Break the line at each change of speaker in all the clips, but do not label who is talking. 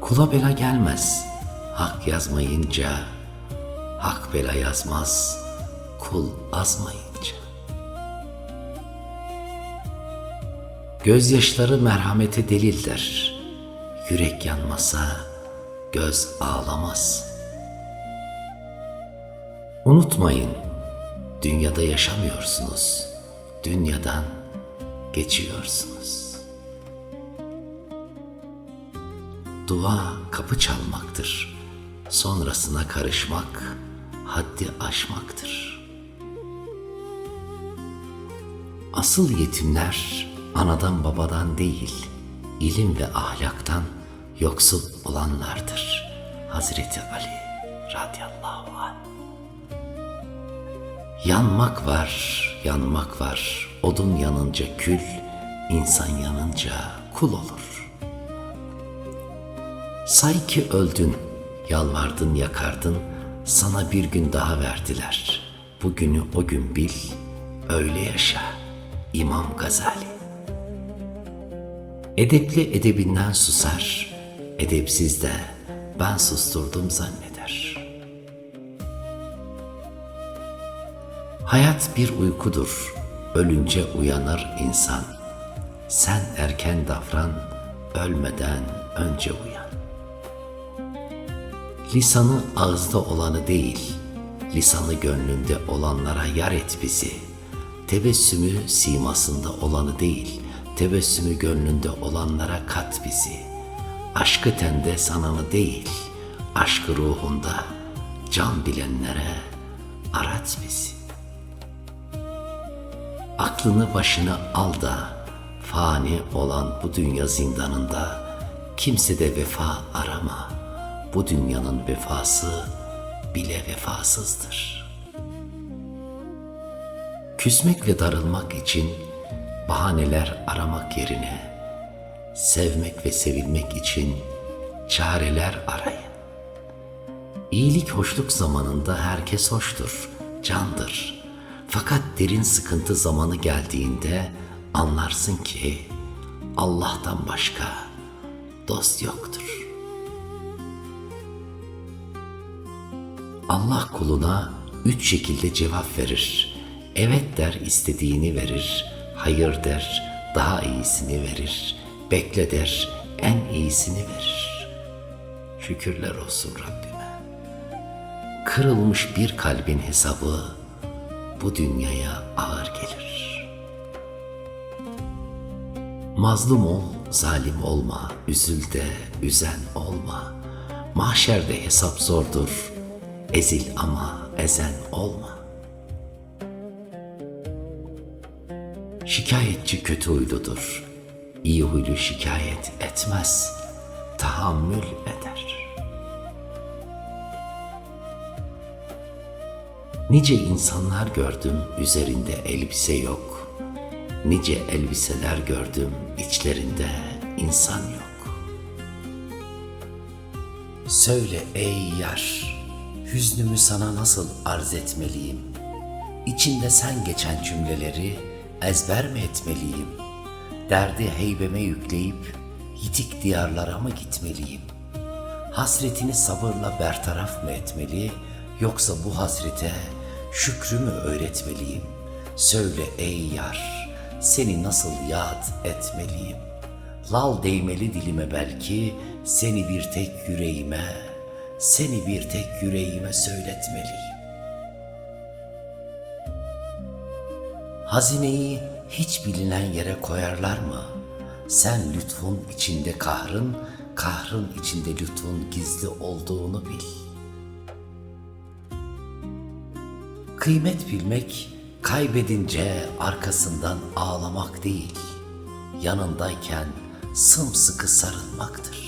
Kula bela gelmez, hak yazmayınca, hak bela yazmaz, kul azmayınca. Gözyaşları merhamete delildir, yürek yanmasa göz ağlamaz. Unutmayın, dünyada yaşamıyorsunuz, dünyadan geçiyorsunuz. Dua kapı çalmaktır, sonrasına karışmak haddi aşmaktır. Asıl yetimler anadan babadan değil, ilim ve ahlaktan yoksul olanlardır. Hazreti Ali radıyallahu anh. Yanmak var, yanmak var, odun yanınca kül, insan yanınca kul olur. Say ki öldün, yalvardın yakardın, sana bir gün daha verdiler. Bugünü o gün bil, öyle yaşa. İmam Gazali. Edepli edebinden susar, edepsiz de ben susturdum zanneder. Hayat bir uykudur, ölünce uyanır insan. Sen erken davran, ölmeden önce uyan. Lisanı ağızda olanı değil, lisanı gönlünde olanlara yar et bizi. Tebessümü simasında olanı değil, tebessümü gönlünde olanlara kat bizi. Aşkı tende sananı değil, aşkı ruhunda can bilenlere arat bizi. Aklını başına al da, fani olan bu dünya zindanında kimsede vefa arama. Bu dünyanın vefası bile vefasızdır. Küsmek ve darılmak için bahaneler aramak yerine, sevmek ve sevilmek için çareler arayın. İyilik hoşluk zamanında herkes hoştur, candır. Fakat derin sıkıntı zamanı geldiğinde anlarsın ki Allah'tan başka dost yoktur. Allah kuluna 3 şekilde cevap verir. Evet der, istediğini verir. Hayır der, daha iyisini verir. Bekle der, en iyisini verir. Şükürler olsun Rabbime. Kırılmış bir kalbin hesabı bu dünyaya ağır gelir. Mazlum ol, zalim olma, üzül de üzen olma. Mahşerde hesap zordur, ezil ama ezen olma. Şikayetçi kötü huyludur, iyi huylu şikayet etmez, tahammül eder. Nice insanlar gördüm, üzerinde elbise yok. Nice elbiseler gördüm, içlerinde insan yok. Söyle ey yar, hüznümü sana nasıl arz etmeliyim? İçinde sen geçen cümleleri ezber mi etmeliyim? Derdi heybeme yükleyip yitik diyarlara mı gitmeliyim? Hasretini sabırla bertaraf mı etmeli, yoksa bu hasrete şükrü mü öğretmeliyim? Söyle ey yar, seni nasıl yad etmeliyim? Lal değmeli dilime belki, seni bir tek yüreğime, seni bir tek yüreğime söyletmeliyim. Hazineyi hiç bilinen yere koyarlar mı? Sen lütfun içinde kahrın, kahrın içinde lütfun gizli olduğunu bil. Kıymet bilmek, kaybedince arkasından ağlamak değil, yanındayken sımsıkı sarılmaktır.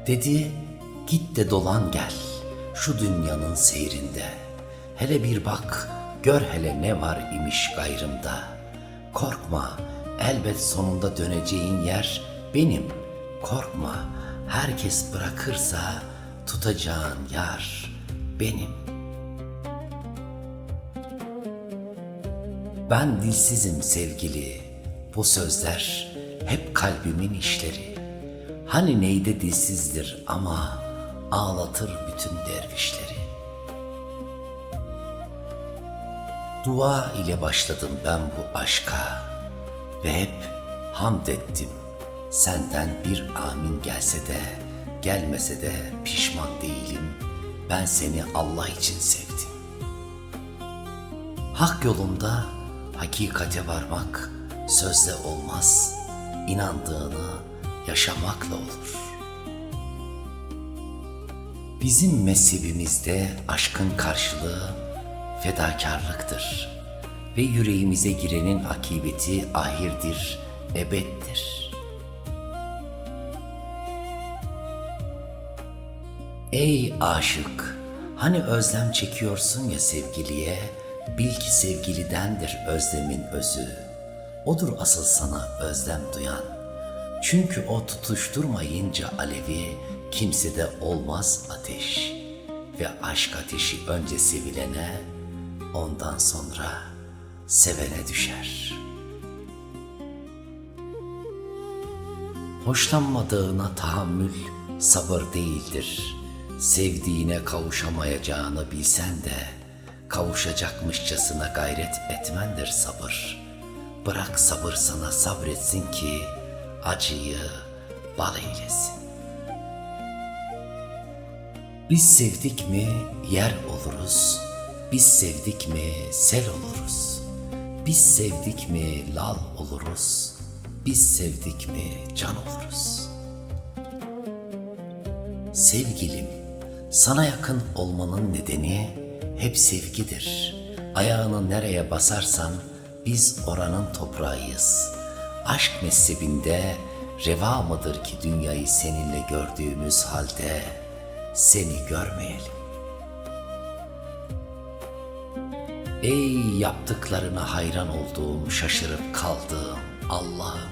Dedi, git de dolan gel şu dünyanın seyrinde. Hele bir bak, gör hele ne var imiş gayrımda. Korkma, elbet sonunda döneceğin yer benim. Korkma, herkes bırakırsa tutacağın yar benim. Ben dilsizim sevgili, bu sözler hep kalbimin işleri. Hani neyde dilsizdir ama ağlatır bütün dervişleri. Dua ile başladım ben bu aşka ve hep hamd ettim. Senden bir amin gelse de gelmese de pişman değilim. Ben seni Allah için sevdim. Hak yolunda hakikate varmak sözle olmaz, inandığını yaşamakla olur. Bizim mezhebimizde aşkın karşılığı fedakarlıktır ve yüreğimize girenin akıbeti ahirdir, ebeddir. Ey aşık, hani özlem çekiyorsun ya sevgiliye, bil ki sevgilidendir özlemin özü. Odur asıl sana özlem duyan. Çünkü o tutuşturmayınca alevi, kimsede olmaz ateş. Ve aşk ateşi önce sevilene, ondan sonra sevene düşer. Hoşlanmadığına tahammül sabır değildir. Sevdiğine kavuşamayacağını bilsen de, kavuşacakmışçasına gayret etmendir sabır. Bırak sabır sana sabretsin ki, acıyı bal eylesin. Biz sevdik mi yer oluruz, biz sevdik mi sel oluruz. Biz sevdik mi lal oluruz, biz sevdik mi can oluruz. Sevgilim, sana yakın olmanın nedeni hep sevgidir. Ayağını nereye basarsan biz oranın toprağıyız. Aşk mezhebinde reva mıdır ki dünyayı seninle gördüğümüz halde seni görmeyelim? Ey yaptıklarına hayran olduğum, şaşırıp kaldığım Allah'ım!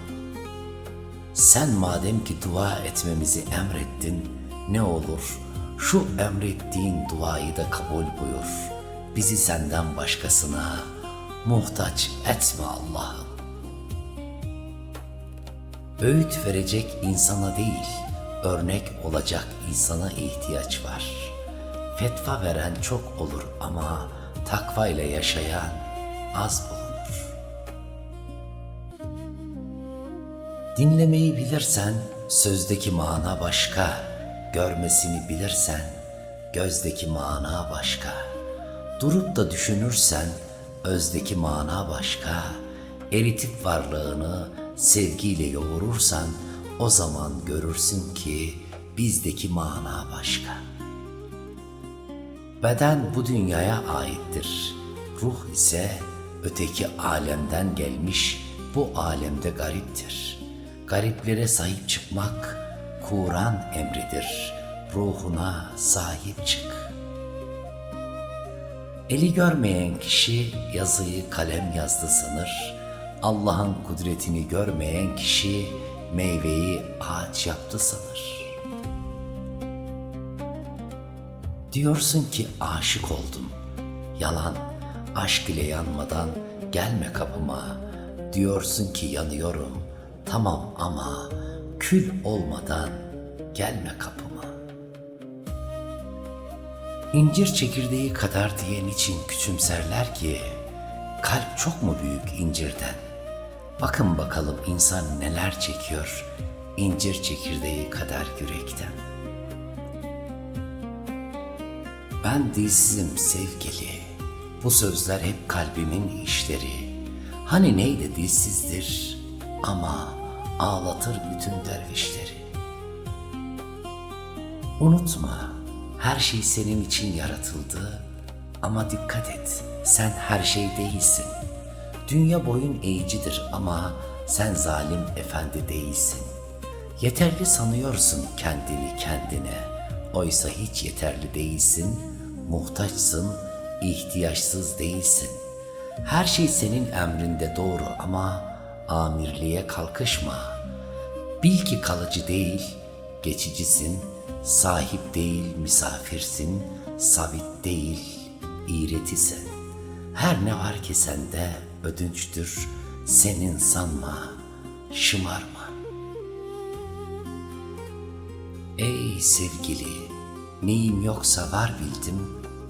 Sen madem ki dua etmemizi emrettin, ne olur şu emrettiğin duayı da kabul buyur. Bizi senden başkasına muhtaç etme Allah'ım. Öğüt verecek insana değil, örnek olacak insana ihtiyaç var. Fetva veren çok olur ama takva ile yaşayan az bulunur. Dinlemeyi bilirsen sözdeki mana başka, görmesini bilirsen gözdeki mana başka. Durup da düşünürsen özdeki mana başka. Eritip varlığını sevgiyle yoğurursan o zaman görürsün ki bizdeki mana başka. Beden bu dünyaya aittir. Ruh ise öteki alemden gelmiş, bu alemde gariptir. Gariplere sahip çıkmak Kur'an emridir. Ruhuna sahip çık. Eli görmeyen kişi yazıyı kalem yazdı sanır. Allah'ın kudretini görmeyen kişi meyveyi ağaç yaptı sanır. Diyorsun ki aşık oldum. Yalan, aşk ile yanmadan gelme kapıma. Diyorsun ki yanıyorum. Tamam ama kül olmadan gelme kapıma. İncir çekirdeği kadar diyen için küçümserler ki, kalp çok mu büyük incirden? Bakın bakalım insan neler çekiyor incir çekirdeği kadar yürekten. Ben dilsizim sevgili, bu sözler hep kalbimin işleri. Hani neydi dilsizdir ama ağlatır bütün dervişleri. Unutma, her şey senin için yaratıldı ama dikkat et, sen her şey değilsin. Dünya boyun eğicidir ama sen zalim efendi değilsin. Yeterli sanıyorsun kendini kendine, oysa hiç yeterli değilsin, muhtaçsın, ihtiyaçsız değilsin. Her şey senin emrinde doğru ama amirliğe kalkışma. Bil ki kalıcı değil, geçicisin, sahip değil misafirsin, sabit değil iğretisin. Her ne var ki sende ödünçtür, senin sanma, şımarma. Ey sevgili, neyim yoksa var bildim,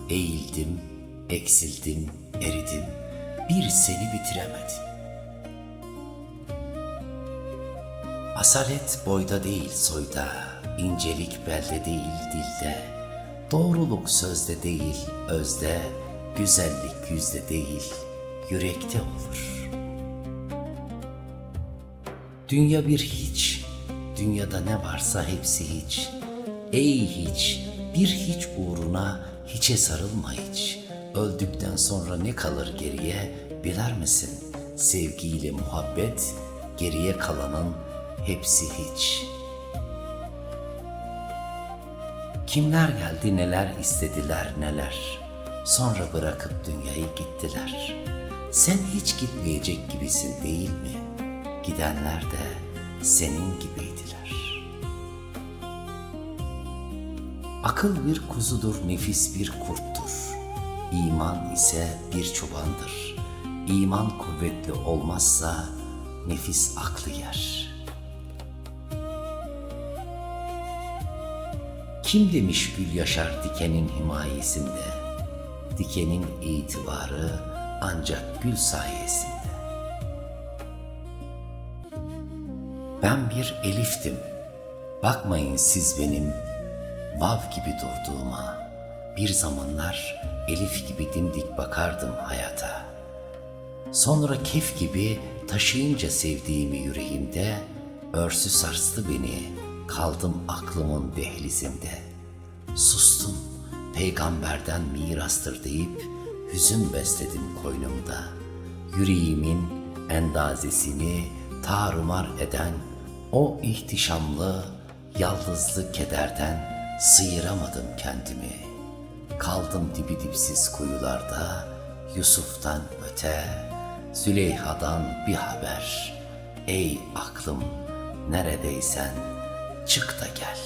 eğildim, eksildim, eridim, bir seni bitiremedim. Asalet boyda değil soyda, incelik belde değil dilde, doğruluk sözde değil özde, güzellik yüzde değil yürekte olur. Dünya bir hiç, dünyada ne varsa hepsi hiç. Ey hiç, bir hiç uğruna hiçe sarılma hiç. Öldükten sonra ne kalır geriye biler misin? Sevgiyle muhabbet, geriye kalanın hepsi hiç. Kimler geldi neler istediler neler. Sonra bırakıp dünyayı gittiler. Sen hiç gitmeyecek gibisin değil mi? Gidenler de senin gibiydiler. Akıl bir kuzudur, nefis bir kurttur. İman ise bir çobandır. İman kuvvetli olmazsa nefis aklı yer. Kim demiş gül yaşar dikenin himayesinde? Dikenin itibarı ancak gül sayesinde. Ben bir eliftim, bakmayın siz benim vav gibi durduğuma. Bir zamanlar elif gibi dimdik bakardım hayata. Sonra kef gibi taşıyınca sevdiğimi yüreğimde, örsü sarstı beni, kaldım aklımın dehlizinde. Sustum, peygamberden mirastır deyip, hüzün besledim koynumda. Yüreğimin endazesini tarumar eden o ihtişamlı, yalnızlık kederden sıyıramadım kendimi. Kaldım dibi dipsiz kuyularda, Yusuf'tan öte, Züleyha'dan bir haber. Ey aklım, neredeysen çık da gel.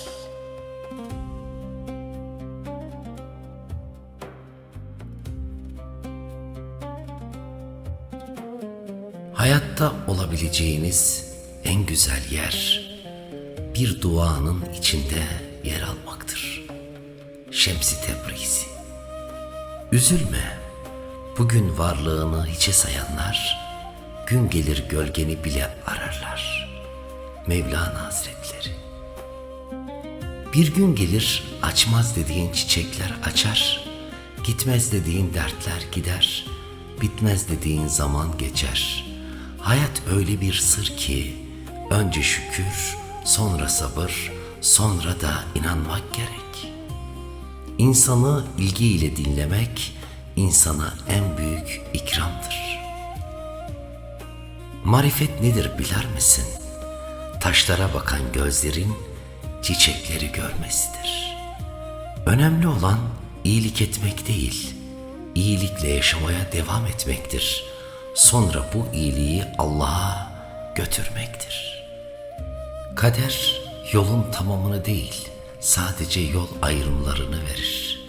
Hayatta olabileceğiniz en güzel yer, bir duanın içinde yer almaktır. Şems-i Tebrizi. Üzülme, bugün varlığını hiçe sayanlar, gün gelir gölgeni bile ararlar. Mevlana Hazretleri. Bir gün gelir açmaz dediğin çiçekler açar, gitmez dediğin dertler gider, bitmez dediğin zaman geçer. Hayat öyle bir sır ki, önce şükür, sonra sabır, sonra da inanmak gerek. İnsanı ilgiyle dinlemek, insana en büyük ikramdır. Marifet nedir bilir misin? Taşlara bakan gözlerin, çiçekleri görmesidir. Önemli olan iyilik etmek değil, iyilikle yaşamaya devam etmektir. Sonra bu iyiliği Allah'a götürmektir. Kader yolun tamamını değil, sadece yol ayrımlarını verir.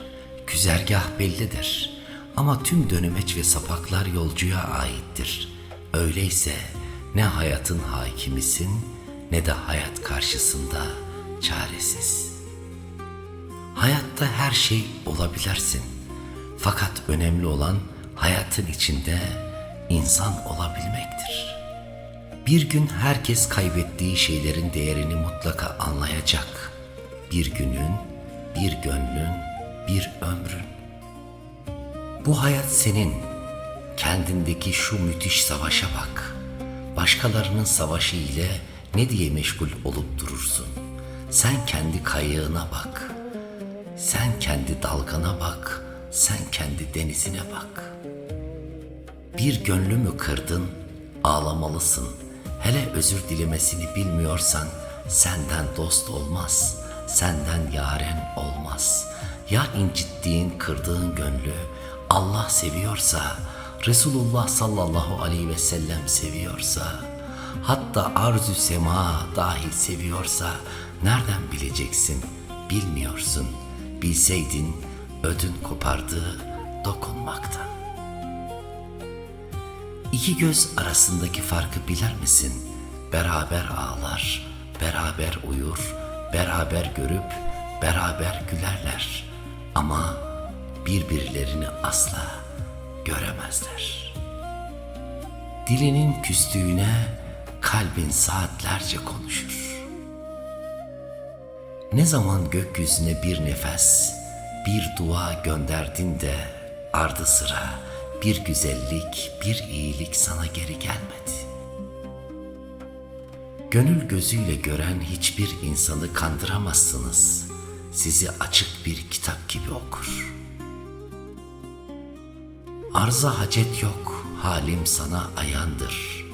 Güzergah bellidir ama tüm dönemeç ve sapaklar yolcuya aittir. Öyleyse ne hayatın hakimisin ne de hayat karşısında çaresiz. Hayatta her şey olabilirsin. Fakat önemli olan hayatın içinde insan olabilmektir. Bir gün herkes kaybettiği şeylerin değerini mutlaka anlayacak. Bir günün, bir gönlün, bir ömrün. Bu hayat senin. Kendindeki şu müthiş savaşa bak. Başkalarının savaşı ile ne diye meşgul olup durursun? Sen kendi kayığına bak. Sen kendi dalgana bak. Sen kendi denizine bak. Bir gönlümü kırdın, ağlamalısın. Hele özür dilemesini bilmiyorsan senden dost olmaz, senden yaren olmaz. Ya incittiğin, kırdığın gönlü Allah seviyorsa, Resulullah sallallahu aleyhi ve sellem seviyorsa, hatta arz-ı sema dahi seviyorsa nereden bileceksin? Bilmiyorsun. Bilseydin ödün kopardı dokunmaktan. İki göz arasındaki farkı bilir misin? Beraber ağlar, beraber uyur, beraber görüp beraber gülerler ama birbirlerini asla göremezler. Dilinin küstüğüne kalbin saatlerce konuşur. Ne zaman gökyüzüne bir nefes, bir dua gönderdin de ardı sıra bir güzellik, bir iyilik sana geri gelmedi. Gönül gözüyle gören hiçbir insanı kandıramazsınız. Sizi açık bir kitap gibi okur. Arza hacet yok, halim sana ayandır.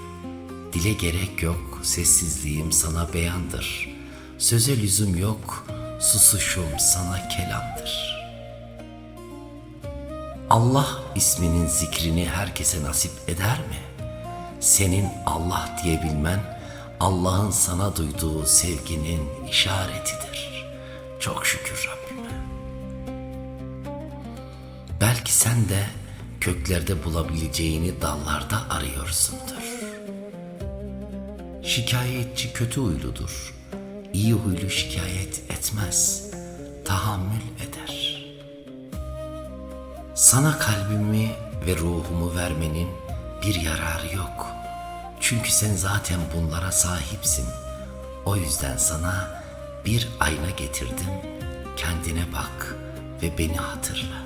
Dile gerek yok, sessizliğim sana beyandır. Söze lüzum yok, susuşum sana kelamdır. Allah isminin zikrini herkese nasip eder mi? Senin Allah diyebilmen, Allah'ın sana duyduğu sevginin işaretidir. Çok şükür Rabbime. Belki sen de köklerde bulabileceğini dallarda arıyorsundur. Şikayetçi kötü huyludur. İyi huylu şikayet etmez, tahammül eder. Sana kalbimi ve ruhumu vermenin bir yararı yok. Çünkü sen zaten bunlara sahipsin. O yüzden sana bir ayna getirdim. Kendine bak ve beni hatırla.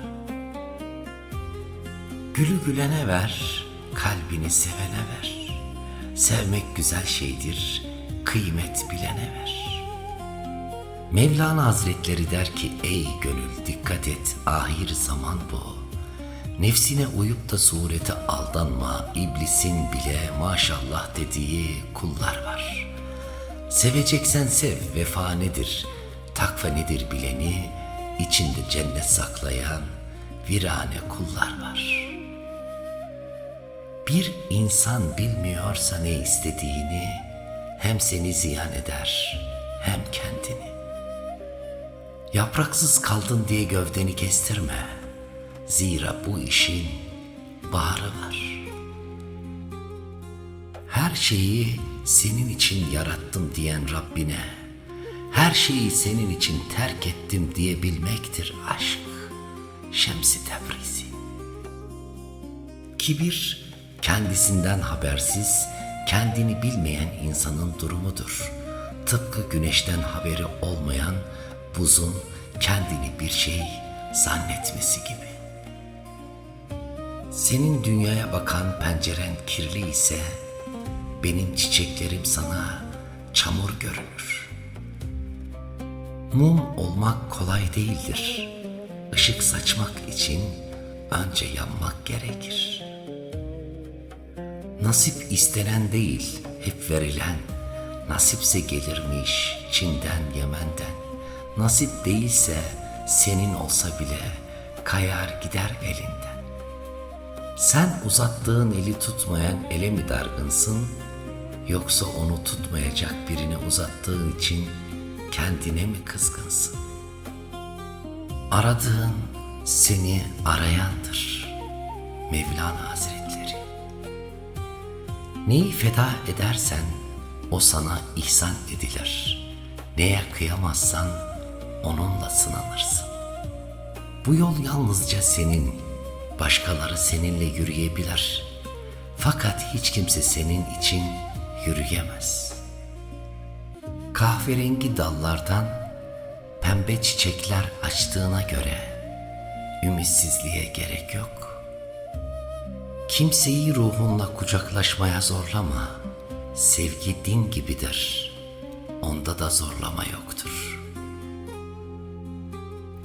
Gülü gülene ver, kalbini sevene ver. Sevmek güzel şeydir, kıymet bilene ver. Mevlana Hazretleri der ki, ey gönül dikkat et, ahir zaman bu. Nefsine uyup da surete aldanma, iblisin bile maşallah dediği kullar var. Seveceksen sev, vefa nedir, takva nedir bileni, içinde cennet saklayan virane kullar var. Bir insan bilmiyorsa ne istediğini, hem seni ziyan eder, hem kendini. Yapraksız kaldın diye gövdeni kestirme. Zira bu işin baharı var. Her şeyi senin için yarattım diyen Rabbine, her şeyi senin için terk ettim diyebilmektir aşk. Şems-i Tebrizi. Kibir, kendisinden habersiz, kendini bilmeyen insanın durumudur. Tıpkı güneşten haberi olmayan buzun kendini bir şey zannetmesi gibi. Senin dünyaya bakan penceren kirli ise, benim çiçeklerim sana çamur görünür. Mum olmak kolay değildir. Işık saçmak için önce yanmak gerekir. Nasip istenen değil, hep verilen. Nasipse gelirmiş Çin'den, Yemen'den. Nasip değilse senin olsa bile kayar gider elinden. Sen uzattığın eli tutmayan ele mi dargınsın, yoksa onu tutmayacak birine uzattığın için kendine mi kızgınsın? Aradığın seni arayandır. Mevlana Hazretleri. Neyi feda edersen o sana ihsan edilir. Neye kıyamazsan onunla sınanırsın. Bu yol yalnızca senin, başkaları seninle yürüyebilir. Fakat hiç kimse senin için yürüyemez. Kahverengi dallardan pembe çiçekler açtığına göre ümitsizliğe gerek yok. Kimseyi ruhunla kucaklaşmaya zorlama. Sevgi din gibidir. Onda da zorlama yoktur.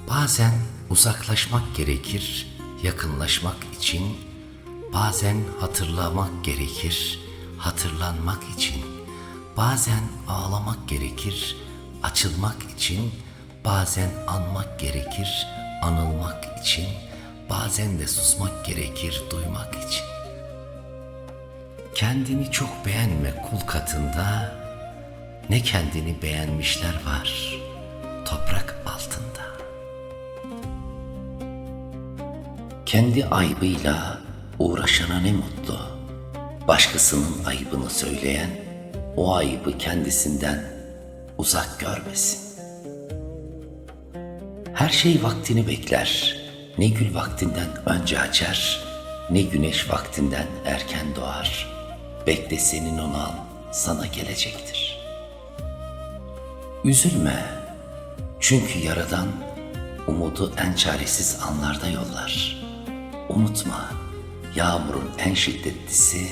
Bazen uzaklaşmak gerekir yakınlaşmak için, bazen hatırlamak gerekir hatırlanmak için, bazen ağlamak gerekir açılmak için, bazen anmak gerekir anılmak için, bazen de susmak gerekir duymak için. Kendini çok beğenme kul katında, ne kendini beğenmişler var toprak altında. Kendi aybıyla uğraşana ne mutlu. Başkasının aybını söyleyen o ayıbı kendisinden uzak görmesin. Her şey vaktini bekler. Ne gül vaktinden önce açar, ne güneş vaktinden erken doğar. Bekle senin olan sana gelecektir. Üzülme, çünkü Yaradan umudu en çaresiz anlarda yollar. Unutma, yağmurun en şiddetlisi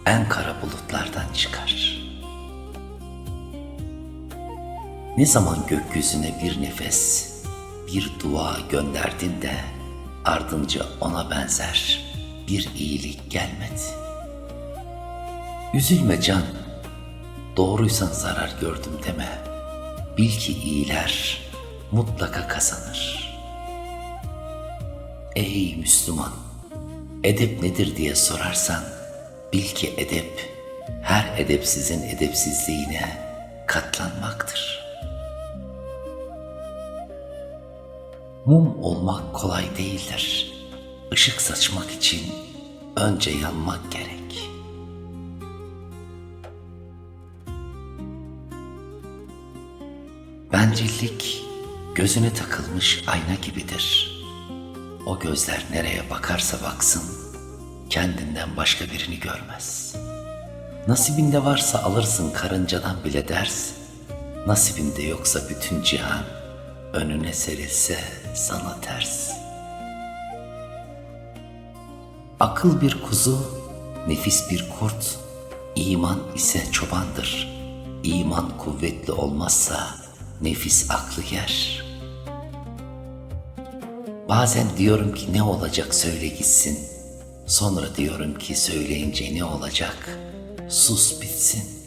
en kara bulutlardan çıkar. Ne zaman gökyüzüne bir nefes, bir dua gönderdin de ardınca ona benzer bir iyilik gelmedi. Üzülme can, doğruysan zarar gördüm deme. Bil ki iyiler mutlaka kazanır. Ey Müslüman, edep nedir diye sorarsan, bil ki edep, her edepsizin edepsizliğine katlanmaktır. Mum olmak kolay değildir. Işık saçmak için önce yanmak gerek. Bencillik gözüne takılmış ayna gibidir. O gözler nereye bakarsa baksın, kendinden başka birini görmez. Nasibinde varsa alırsın karıncadan bile ders, nasibinde yoksa bütün cihan önüne serilse sana ters. Akıl bir kuzu, nefis bir kurt, iman ise çobandır. İman kuvvetli olmazsa nefis aklı yer. Bazen diyorum ki ne olacak söyle gitsin. Sonra diyorum ki söyleyince ne olacak sus bitsin.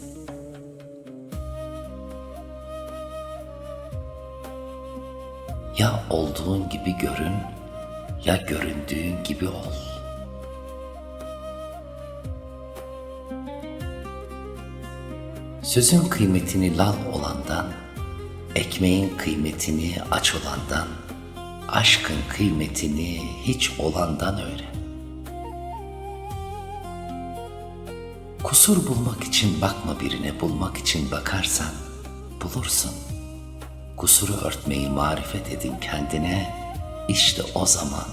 Ya olduğun gibi görün, ya göründüğün gibi ol. Sözün kıymetini lal olandan, ekmeğin kıymetini aç olandan, aşkın kıymetini hiç olandan öğren. Kusur bulmak için bakma birine, bulmak için bakarsan bulursun. Kusuru örtmeyi marifet edin kendine, işte o zaman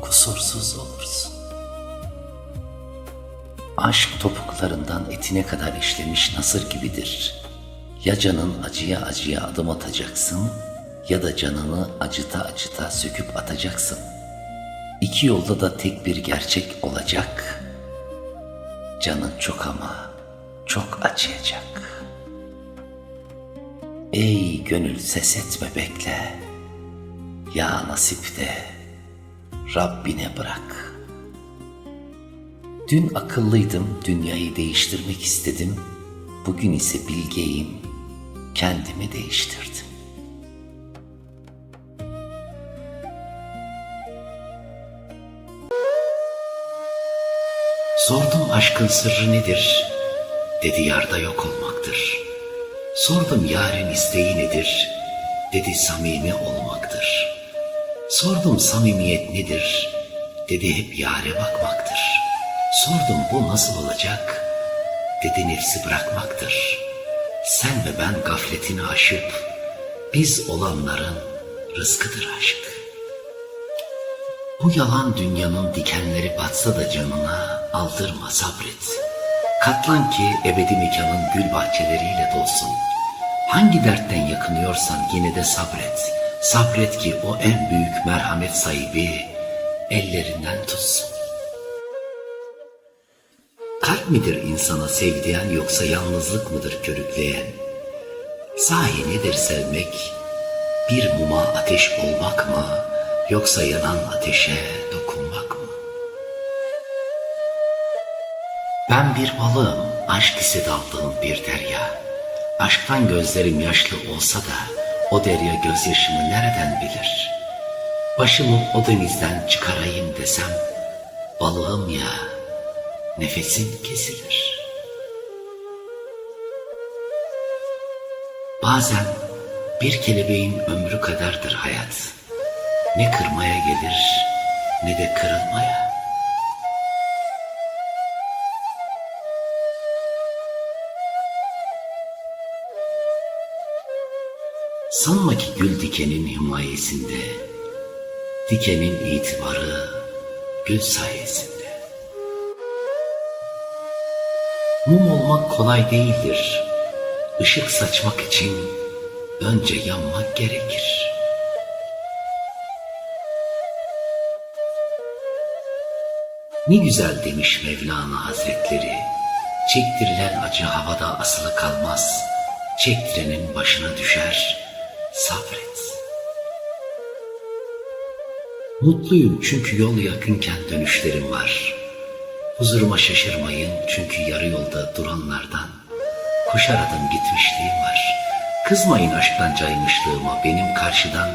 kusursuz olursun. Aşk topuklarından etine kadar işlemiş nasır gibidir. Ya canın acıya acıya adım atacaksın, ya da canını acıta acıta söküp atacaksın. İki yolda da tek bir gerçek olacak. Canın çok ama çok acıyacak. Ey gönül ses etme bekle. Ya nasip de Rabbine bırak. Dün akıllıydım, dünyayı değiştirmek istedim. Bugün ise bilgeyim, kendimi değiştirdim. Sordum aşkın sırrı nedir? Dedi yarda yok olmaktır. Sordum yarın isteği nedir? Dedi samimi olmaktır. Sordum samimiyet nedir? Dedi hep yâre bakmaktır. Sordum bu nasıl olacak? Dedi nefsi bırakmaktır. Sen ve ben gafletini aşıp, biz olanların rızkıdır aşk. Bu yalan dünyanın dikenleri batsa da canına aldırma sabret. Katlan ki ebedi mekanın gül bahçeleriyle dolsun. Hangi dertten yakınıyorsan yine de sabret. Sabret ki o en büyük merhamet sahibi ellerinden tutsun. Kalp midir insana sevdiren yoksa yalnızlık mıdır körükleyen? Sahi nedir sevmek? Bir muma ateş olmak mı? Yoksa yanan ateşe dokunmak mı? Ben bir balığım, aşk ise daldığım bir derya. Aşktan gözlerim yaşlı olsa da o derya gözyaşımı nereden bilir? Başımı o denizden çıkarayım desem, balığım ya, nefesim kesilir. Bazen bir kelebeğin ömrü kadardır hayat. Ne kırmaya gelir ne de kırılmaya. Sanma ki gül dikenin himayesinde, dikenin itibarı gül sayesinde. Mum olmak kolay değildir. Işık saçmak için önce yanmak gerekir. Ne güzel demiş Mevlana Hazretleri, çektirilen acı havada asılı kalmaz, çektirenin başına düşer, sabret. Mutluyum çünkü yol yakınken dönüşlerim var. Huzuruma şaşırmayın çünkü yarı yolda duranlardan koşar adım gitmişliğim var. Kızmayın aşktan caymışlığıma, benim karşıdan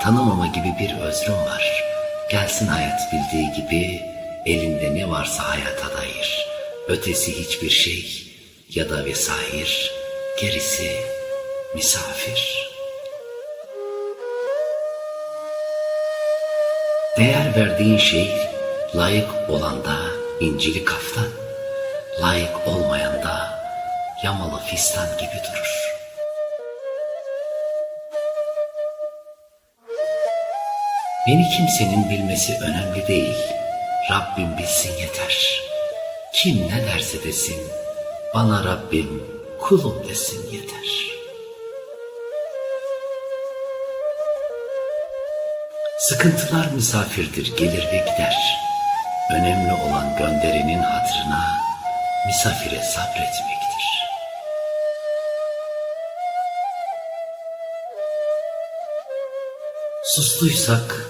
tanımama gibi bir özrüm var. Gelsin hayat bildiği gibi, elinde ne varsa hayata dair. Ötesi hiçbir şey ya da vesair, gerisi misafir. Değer verdiğin şey layık olanda incili kaftan, layık olmayan da yamalı fistan gibi durur. Beni kimsenin bilmesi önemli değil, Rabbim bilsin yeter. Kim ne derse desin, bana Rabbim kulum desin yeter. Sıkıntılar misafirdir, gelir ve gider. Önemli olan gönderenin hatırına misafire sabretmektir. Sustuysak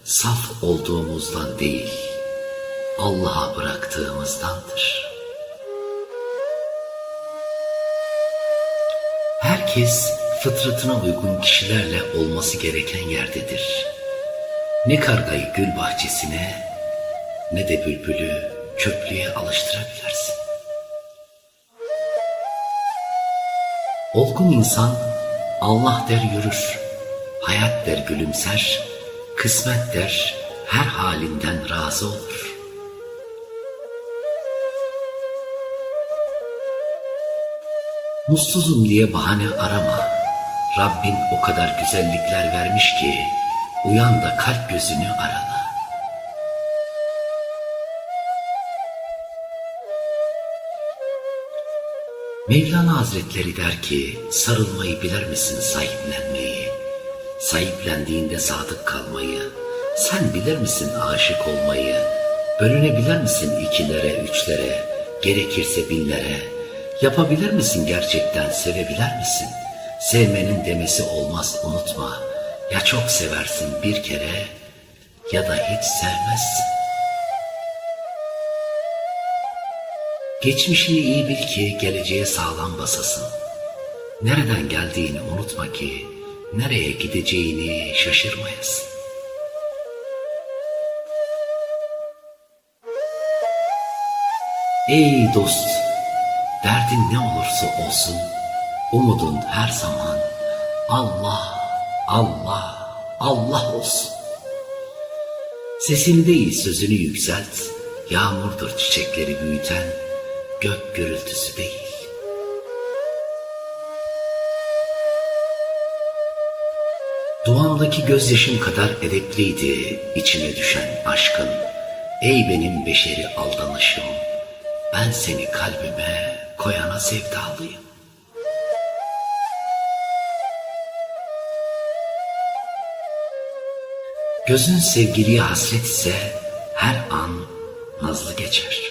saf olduğumuzdan değil, Allah'a bıraktığımızdandır. Herkes fıtratına uygun kişilerle olması gereken yerdedir. Ne kargayı gül bahçesine, ne de bülbülü çöplüğe alıştırabilirsin. Olgun insan Allah der yürür, hayat der gülümser, kısmet der her halinden razı olur. Mutsuzum diye bahane arama, Rabbin o kadar güzellikler vermiş ki, uyan da kalp gözünü arala. Mevlana Hazretleri der ki, sarılmayı bilir misin sahiplenmeyi? Sahiplendiğinde sadık kalmayı. Sen bilir misin aşık olmayı? Bölünebilir misin ikilere, üçlere, gerekirse binlere? Yapabilir misin gerçekten, sevebilir misin? Sevmenin demesi olmaz, unutma. Ya çok seversin bir kere ya da hiç sevmezsin. Geçmişini iyi bil ki geleceğe sağlam basasın. Nereden geldiğini unutma ki nereye gideceğini şaşırmayasın. Ey dost, derdin ne olursa olsun, umudun her zaman Allah, Allah, Allah olsun. Sesini değil sözünü yükselt, yağmurdur çiçekleri büyüten, gök gürültüsü değil. Duamdaki gözyaşım kadar edepliydi içine düşen aşkın. Ey benim beşeri aldanışım, ben seni kalbime koyana sevdalıyım. Gözün sevgiliye hasret ise her an nazlı geçer.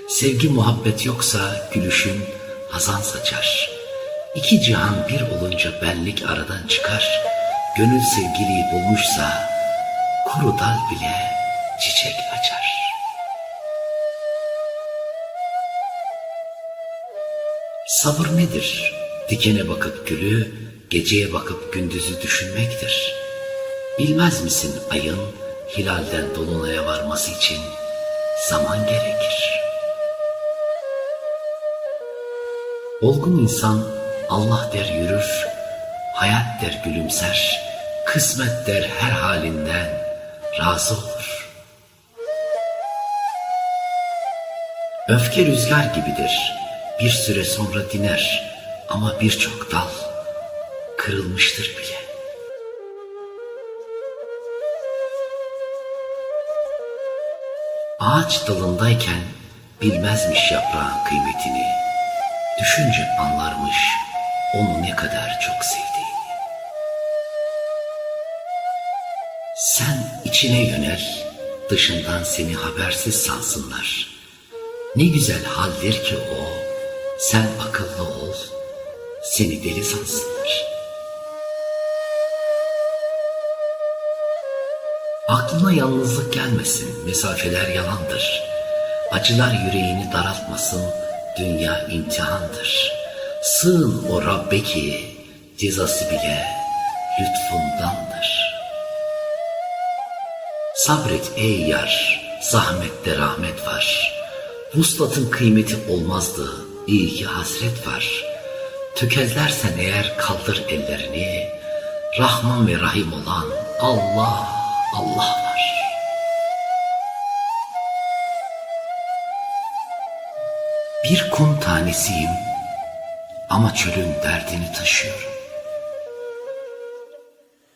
Sevgi muhabbet yoksa gülüşün hazan saçar. İki cihan bir olunca benlik aradan çıkar. Gönül sevgiliyi bulmuşsa kuru dal bile çiçek açar. Sabır nedir? Dikene bakıp gülü, geceye bakıp gündüzü düşünmektir. Bilmez misin ayın hilalden dolunaya varması için zaman gerekir. Olgun insan Allah der yürür, hayat der gülümser, kısmet der her halinden razı olur. Öfke rüzgar gibidir, bir süre sonra diner ama birçok dal kırılmıştır bile. Ağaç dalındayken bilmezmiş yaprağın kıymetini. Düşünce anlarmış onu ne kadar çok sevdiğini. Sen içine yönel, dışından seni habersiz sansınlar. Ne güzel haldir ki o, sen akıllı ol, seni deli sansınlar. Aklına yalnızlık gelmesin, mesafeler yalandır. Acılar yüreğini daraltmasın, dünya imtihandır. Sığın o Rabbe ki, cezası bile lütfundandır. Sabret ey yar, zahmette rahmet var. Vuslatın kıymeti olmazdı, iyi ki hasret var. Tökezlersen eğer kaldır ellerini, Rahman ve Rahim olan Allah, Allah var. Bir kum tanesiyim ama çölün derdini taşıyorum.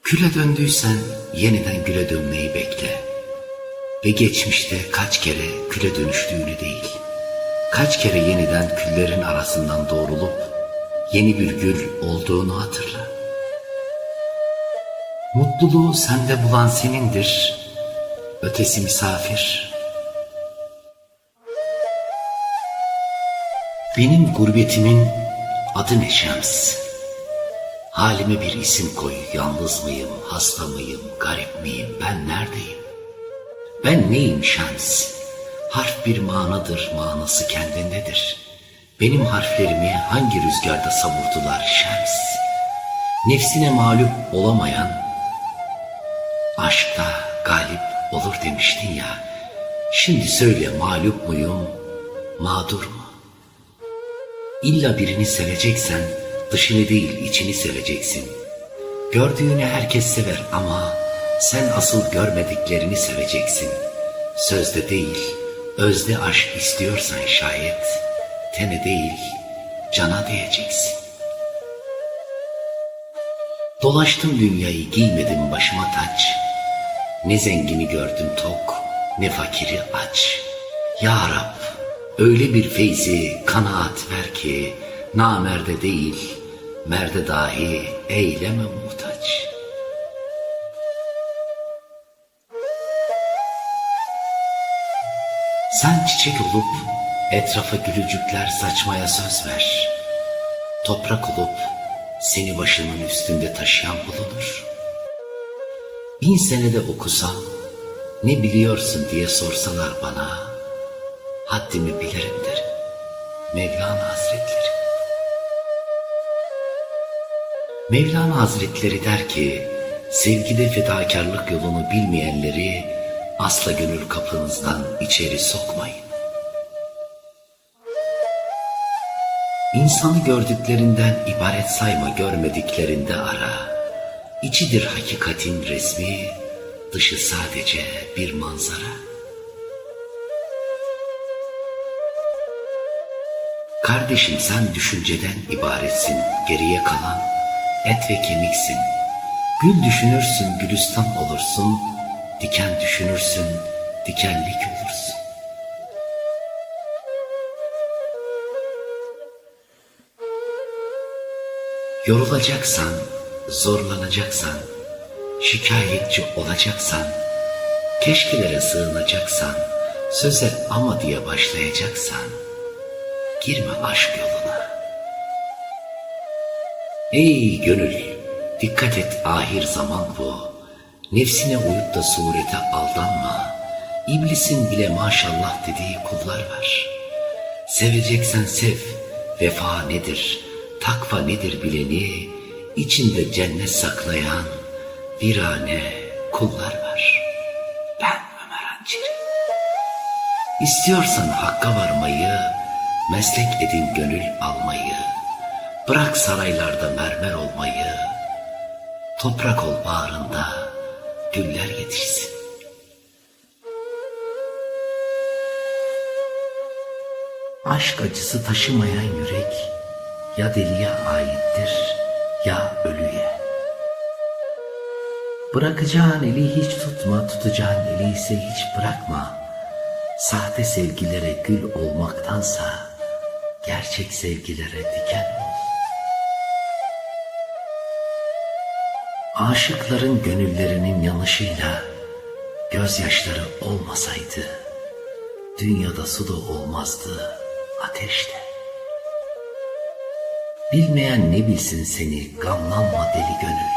Küle döndüysen yeniden güle dönmeyi bekle. Ve geçmişte kaç kere küle dönüştüğünü değil, kaç kere yeniden küllerin arasından doğrulup yeni bir gül olduğunu hatırla. Mutluluğu sende bulan senindir, ötesi misafir. Benim gurbetimin adı ne Şems? Halime bir isim koy, yalnız mıyım, hasta mıyım, garip miyim, ben neredeyim? Ben neyim Şems? Harf bir manadır, manası kendindedir. Benim harflerimi hangi rüzgarda savurdular Şems? Nefsine mağlup olamayan, aşkta galip olur demiştin ya. Şimdi söyle, mağlup muyum, mağdur mu? İlla birini seveceksen, dışını değil içini seveceksin. Gördüğünü herkes sever ama sen asıl görmediklerini seveceksin. Sözde değil, özde aşk istiyorsan şayet, tene değil, cana diyeceksin. Dolaştım dünyayı, giymedim başıma taç. Ne zengini gördüm tok, ne fakiri aç. Ya Rab, öyle bir feyzi kanaat ver ki, namerde değil, merde dahi eyleme muhtaç. Sen çiçek olup etrafa gülücükler saçmaya söz ver. Toprak olup seni başının üstünde taşıyan bulunur. 1000 senede okusam, ne biliyorsun diye sorsalar bana, haddimi bilirim derim. Mevlana Hazretleri. Mevlana Hazretleri der ki, sevgide fedakarlık yolunu bilmeyenleri asla gönül kapınızdan içeri sokmayın. İnsanı gördüklerinden ibaret sayma, görmediklerinde ara. İçidir hakikatin resmi, dışı sadece bir manzara. Kardeşim, sen düşünceden ibaretsin, geriye kalan et ve kemiksin. Gül düşünürsün, gülistan olursun, diken düşünürsün, dikenlik olursun. Yorulacaksan, zorlanacaksan, şikayetçi olacaksan, keşkelere sığınacaksan, söze ama diye başlayacaksan, girme aşk yoluna. Ey gönül, dikkat et, ahir zaman bu. Nefsine uyup da surete aldanma. İblisin bile maşallah dediği kullar var. Seveceksen sev, vefa nedir, takva nedir bileni, içinde cennet saklayan virane kullar var. Ben Ömer Hançeri. İstiyorsan hakka varmayı, meslek edin gönül almayı. Bırak saraylarda mermer olmayı, toprak ol bağrında, güller yetişsin. Aşk acısı taşımayan yürek, ya deliye aittir, ya ölüye. Bırakacağın eli hiç tutma, tutacağın eli ise hiç bırakma. Sahte sevgilere gül olmaktansa gerçek sevgilere diken ol. Aşıkların gönüllerinin yanışıyla gözyaşları olmasaydı, dünyada su da olmazdı, ateş de. Bilmeyen ne bilsin seni, gamlanma deli gönül.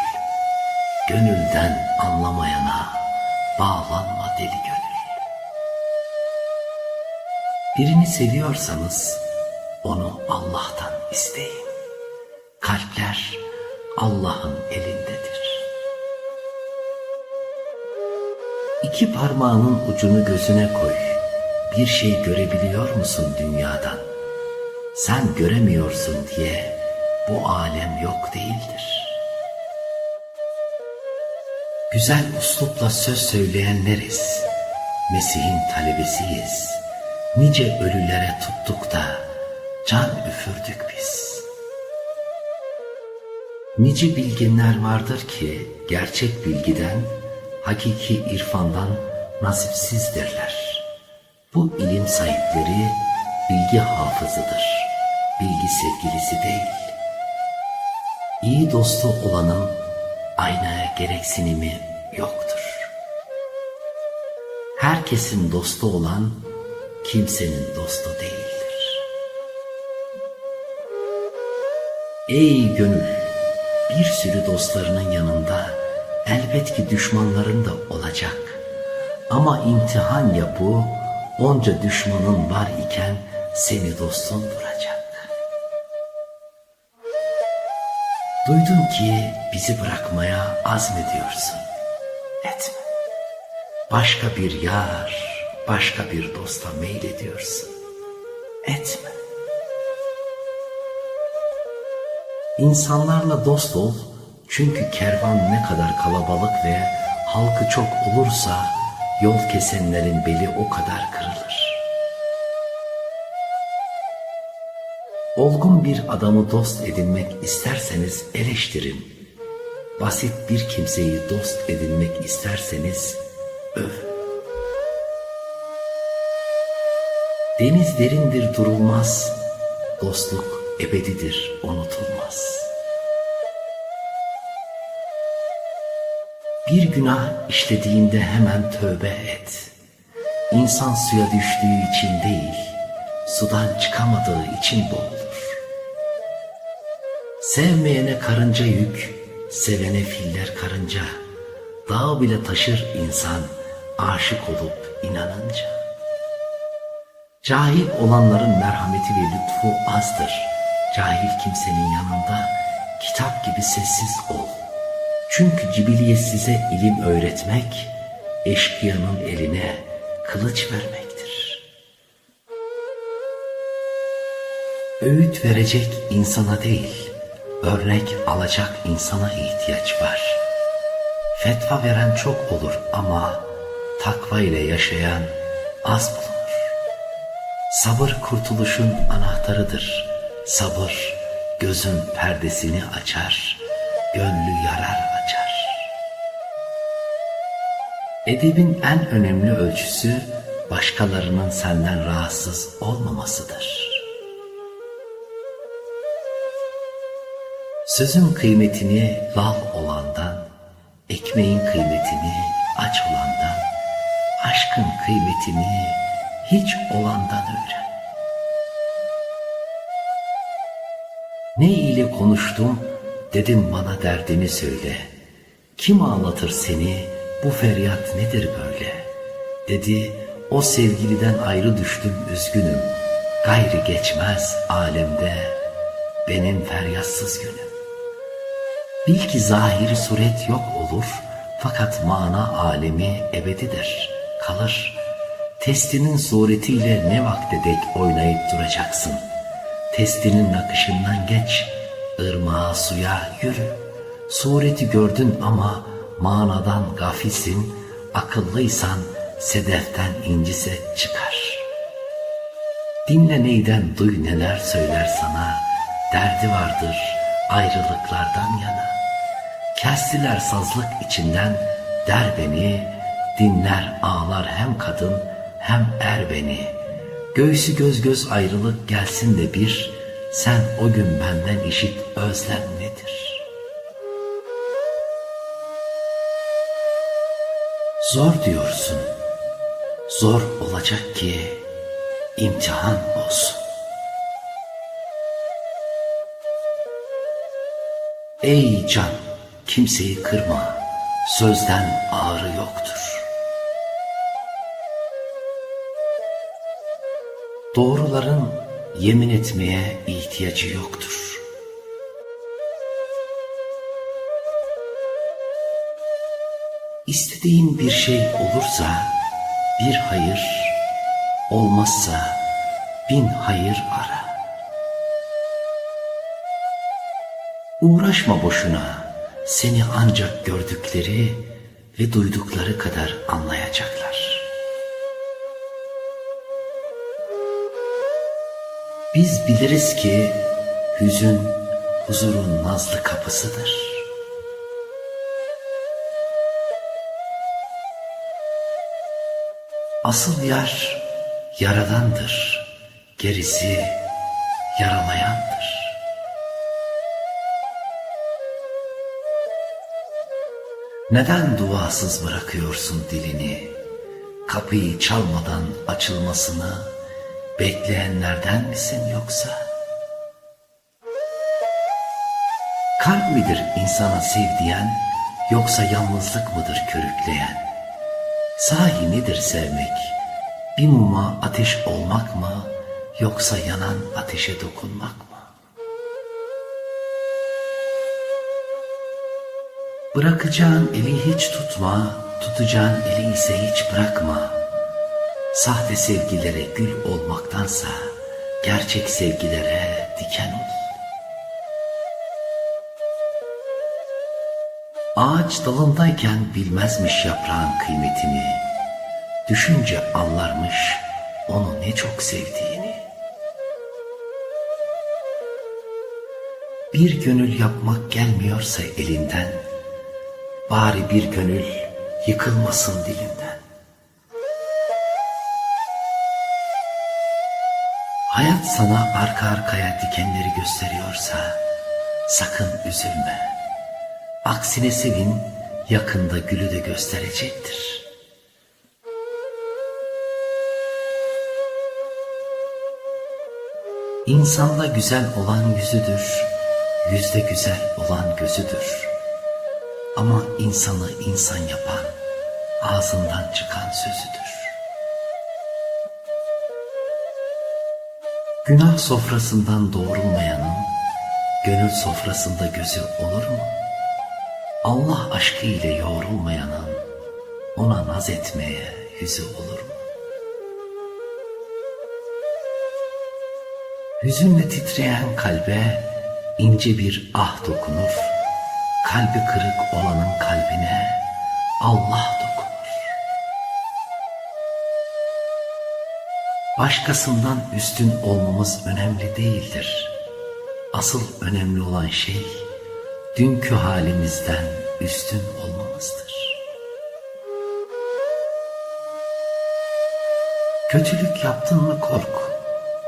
Gönülden anlamayana bağlanma deli gönül. Birini seviyorsanız onu Allah'tan isteyin. Kalpler Allah'ın elindedir. İki parmağının ucunu gözüne koy. Bir şey görebiliyor musun dünyadan? Sen göremiyorsun diye bu alem yok değildir. Güzel üslupla söz söyleyenleriz. Mesih'in talebesiyiz. Nice ölülere tuttuk da can üfürdük biz. Nice bilginler vardır ki gerçek bilgiden, hakiki irfandan nasipsizdirler. Bu ilim sahipleri bilgi hafızıdır, bilgi sevgilisi değil. İyi dostu olanın aynaya gereksinimi yoktur. Herkesin dostu olan kimsenin dostu değildir. Ey gönül, bir sürü dostlarının yanında elbet ki düşmanların da olacak. Ama imtihan ya bu, onca düşmanın var iken seni dostun duracak. Duydum ki bizi bırakmaya azmediyorsun. Etme. Başka bir yar, başka bir dosta meylediyorsun. Etme. İnsanlarla dost ol, çünkü kervan ne kadar kalabalık ve halkı çok olursa yol kesenlerin beli o kadar kırılır. Olgun bir adamı dost edinmek isterseniz eleştirin. Basit bir kimseyi dost edinmek isterseniz övün. Deniz derindir durulmaz, dostluk ebedidir unutulmaz. Bir günah işlediğinde hemen tövbe et. İnsan suya düştüğü için değil, sudan çıkamadığı için boğulur. Sevmeyene karınca yük, sevene filler karınca. Dağ bile taşır insan aşık olup inanınca. Cahil olanların merhameti ve lütfu azdır. Cahil kimsenin yanında kitap gibi sessiz ol. Çünkü cibiliyet size ilim öğretmek, eşkıyanın eline kılıç vermektir. Öğüt verecek insana değil, örnek alacak insana ihtiyaç var. Fetva veren çok olur ama takva ile yaşayan az bulunur. Sabır kurtuluşun anahtarıdır. Sabır gözün perdesini açar, gönlü yarar açar. Edebin en önemli ölçüsü başkalarının senden rahatsız olmamasıdır. Sözün kıymetini lal olandan, ekmeğin kıymetini aç olandan, aşkın kıymetini hiç olandan öğren. Ne ile konuştum, dedim bana derdini söyle. Kim ağlatır seni, bu feryat nedir böyle? Dedi, o sevgiliden ayrı düştüm üzgünüm. Gayrı geçmez alemde benim feryatsız günüm. Bil ki zahiri suret yok olur, fakat mana alemi ebedidir, kalır. Testinin suretiyle ne vakte dek oynayıp duracaksın? Testinin akışından geç, ırmağa suya yürü. Sureti gördün ama manadan gafilsin, akıllıysan sedeften inci set çıkar. Dinle neyden duy neler söyler sana, derdi vardır ayrılıklardan yana. Kestiler sazlık içinden der beni, dinler ağlar hem kadın hem er beni. Göğsü göz göz ayrılık gelsin de bir, sen o gün benden işit özlem nedir? Zor diyorsun, zor olacak ki imtihan olsun. Ey can, kimseyi kırma, sözden ağrı yoktur. Doğruların yemin etmeye ihtiyacı yoktur. İstediğin bir şey olursa bir hayır, olmazsa 1000 hayır ara. Uğraşma boşuna, seni ancak gördükleri ve duydukları kadar anlayacaklar. Biz biliriz ki hüzün huzurun nazlı kapısıdır. Asıl yar yaradandır, gerisi yaralayandır. Neden duasız bırakıyorsun dilini? Kapıyı çalmadan açılmasını bekleyenlerden misin yoksa? Kalp midir insana sev diyen, yoksa yalnızlık mıdır körükleyen? Sahi nedir sevmek? Bir muma ateş olmak mı, yoksa yanan ateşe dokunmak mı? Bırakacağın eli hiç tutma, tutacağın eli ise hiç bırakma. Sahte sevgilere gül olmaktansa gerçek sevgilere diken ol. Ağaç dalındayken bilmezmiş yaprağın kıymetini, düşünce anlarmış onu ne çok sevdiğini. Bir gönül yapmak gelmiyorsa elinden, bari bir gönül yıkılmasın dilinden. Hayat sana arka arkaya dikenleri gösteriyorsa sakın üzülme. Aksine sevin, yakında gülü de gösterecektir. İnsanda güzel olan yüzüdür, yüzde güzel olan gözüdür. Ama insanı insan yapan ağzından çıkan sözüdür. Günah sofrasından doğrulmayanın gönül sofrasında gözü olur mu? Allah aşkı ile yoğrulmayanın ona naz etmeye yüzü olur mu? Hüzünle titreyen kalbe ince bir ah dokunur. Kalbi kırık olanın kalbine Allah dokunur. Başkasından üstün olmamız önemli değildir. Asıl önemli olan şey dünkü halimizden üstün olmamızdır. Kötülük yaptın mı kork.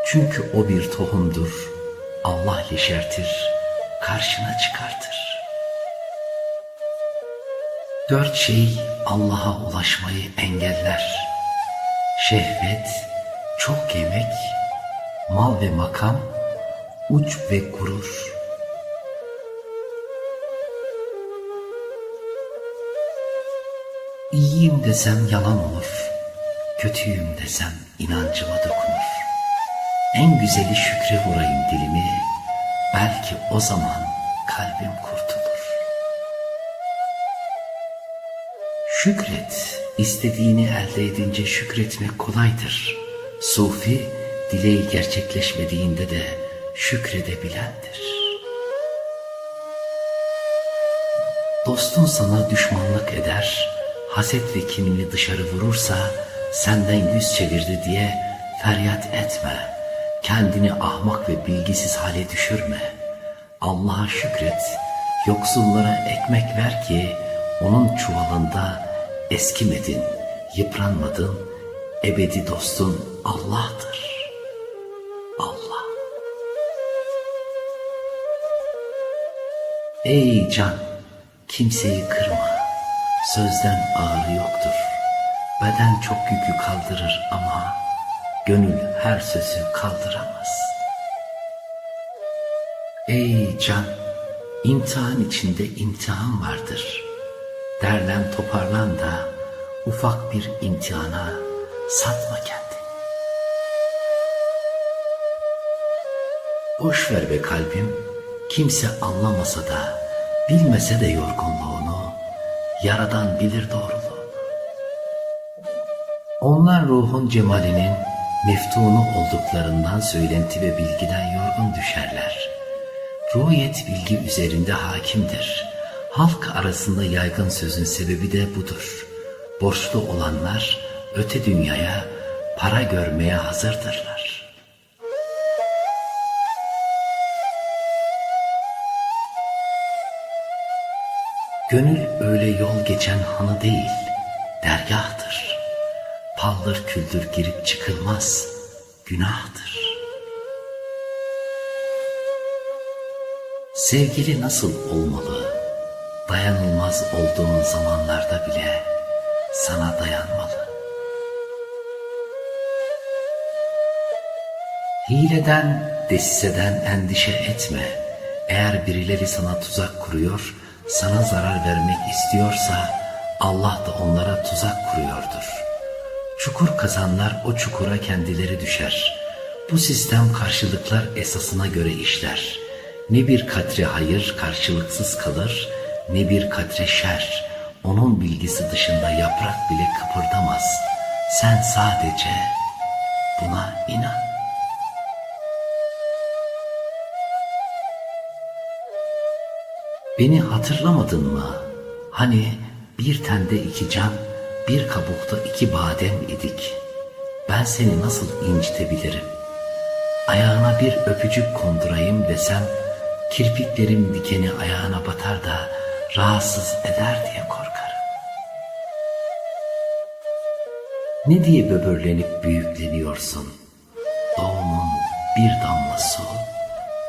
Çünkü o bir tohumdur. Allah yeşertir, karşına çıkartır. 4 şey Allah'a ulaşmayı engeller. Şehvet, çok yemek, mal ve makam, uç ve gurur. İyiyim desem yalan olur, kötüyüm desem inancıma dokunur. En güzeli şükre vurayım dilimi, belki o zaman kalbim kurtulur. Şükret, istediğini elde edince şükretmek kolaydır. Sufi, dileği gerçekleşmediğinde de şükredebilendir. Dostun sana düşmanlık eder, haset ve kinini dışarı vurursa senden yüz çevirdi diye feryat etme. Kendini ahmak ve bilgisiz hale düşürme. Allah'a şükret, yoksullara ekmek ver ki onun çuvalında eskimedin, yıpranmadın, ebedi dostun Allah'tır. Allah. Ey can, kimseyi kırma, sözden ağrı yoktur. Beden çok yükü kaldırır ama gönül her sözü kaldıramaz. Ey can, imtihan içinde imtihan vardır. Derlen toparlan da ufak bir imtihana satma kendini. Boş ver be kalbim, kimse anlamasa da bilmese de yorgunluğunu, Yaradan bilir doğruluğunu. Onlar ruhun cemalinin meftunu olduklarından söylenti ve bilgiden yorgun düşerler. Ruhiyet bilgi üzerinde hakimdir. Halk arasında yaygın sözün sebebi de budur. Borçlu olanlar öte dünyaya para görmeye hazırdırlar. Gönül öyle yol geçen hanı değil, dergahtır. Paldır küldür girip çıkılmaz, günahtır. Sevgili nasıl olmalı? Dayanılmaz olduğun zamanlarda bile sana dayanmalı. Hileden, desiseden endişe etme. Eğer birileri sana tuzak kuruyor, sana zarar vermek istiyorsa Allah da onlara tuzak kuruyordur. Çukur kazanlar o çukura kendileri düşer. Bu sistem karşılıklar esasına göre işler. Ne bir katre hayır karşılıksız kalır, ne bir katre şer. Onun bilgisi dışında yaprak bile kıpırdamaz. Sen sadece buna inan. Beni hatırlamadın mı? Hani bir tende iki can, bir kabukta iki badem idik. Ben seni nasıl incitebilirim? Ayağına bir öpücük kondurayım desem, kirpiklerim dikeni ayağına batar da rahatsız eder diye korkarım. Ne diye böbürlenip büyükleniyorsun? Doğumun bir damla su,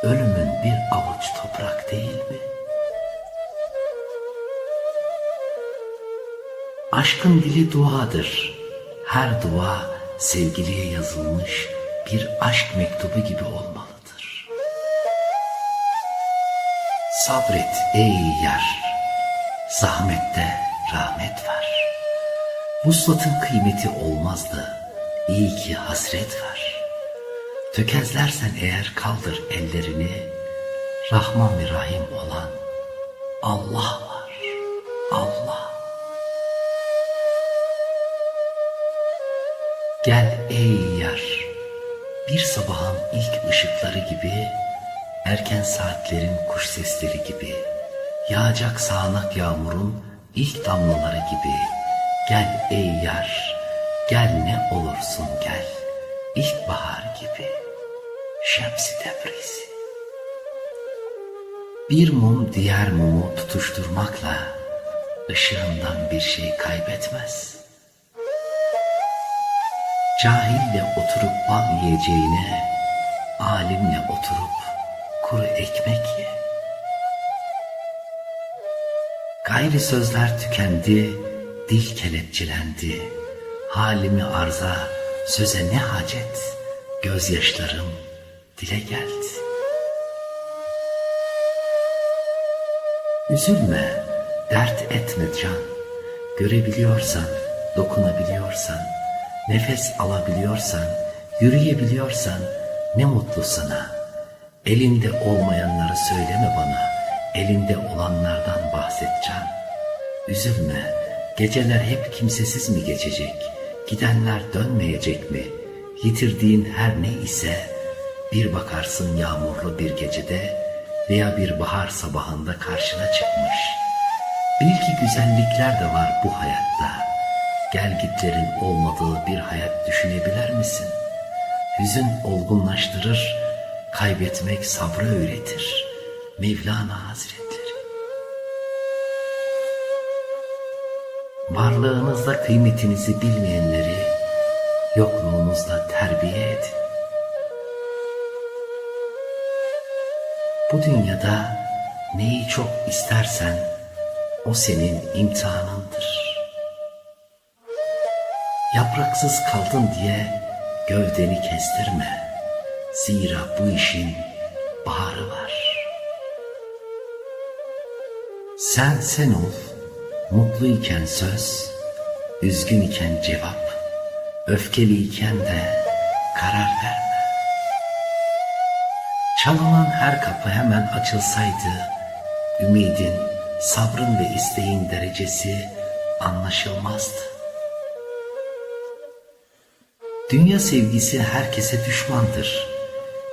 ölümün bir avuç toprak değil mi? Aşkın dili duadır. Her dua sevgiliye yazılmış bir aşk mektubu gibi olmalıdır. Sabret ey yar, zahmette rahmet var. Vuslatın kıymeti olmazdı, iyi ki hasret var. Tökezlersen eğer kaldır ellerini, Rahman ve Rahim olan Allah var, Allah. Gel ey yar, bir sabahın ilk ışıkları gibi, erken saatlerin kuş sesleri gibi, yağacak sağanak yağmurun ilk damlaları gibi. Gel ey yar, gel ne olursun gel, ilkbahar gibi, Şems-i Tebrizi. Bir mum diğer mumu tutuşturmakla ışığından bir şey kaybetmez. Cahille oturup bal yiyeceğine, alimle oturup kuru ekmek ye. Gayri sözler tükendi, dil kelepçelendi. Halimi arza, söze ne hacet, gözyaşlarım dile geldi. Üzülme, dert etme can. Görebiliyorsan, dokunabiliyorsan, nefes alabiliyorsan, yürüyebiliyorsan ne mutlu sana. Elinde olmayanları söyleme bana, elinde olanlardan bahset can. Üzülme, geceler hep kimsesiz mi geçecek, gidenler dönmeyecek mi? Yitirdiğin her ne ise bir bakarsın yağmurlu bir gecede veya bir bahar sabahında karşına çıkmış. Bil ki güzellikler de var bu hayatta. Gelgitlerin olmadığı bir hayat düşünebilir misin? Hüzün olgunlaştırır, kaybetmek sabrı öğretir. Mevlana Hazretleri. Varlığınızda kıymetinizi bilmeyenleri yokluğunuzda terbiye edin. Bu dünyada neyi çok istersen o senin imtihanındır. Yapraksız kaldın diye gövdeni kestirme. Zira bu işin baharı var. Sen ol, mutluyken söz, üzgün iken cevap, öfkeliyken de karar verme. Çalınan her kapı hemen açılsaydı, ümidin, sabrın ve isteğin derecesi anlaşılmazdı. Dünya sevgisi herkese düşmandır.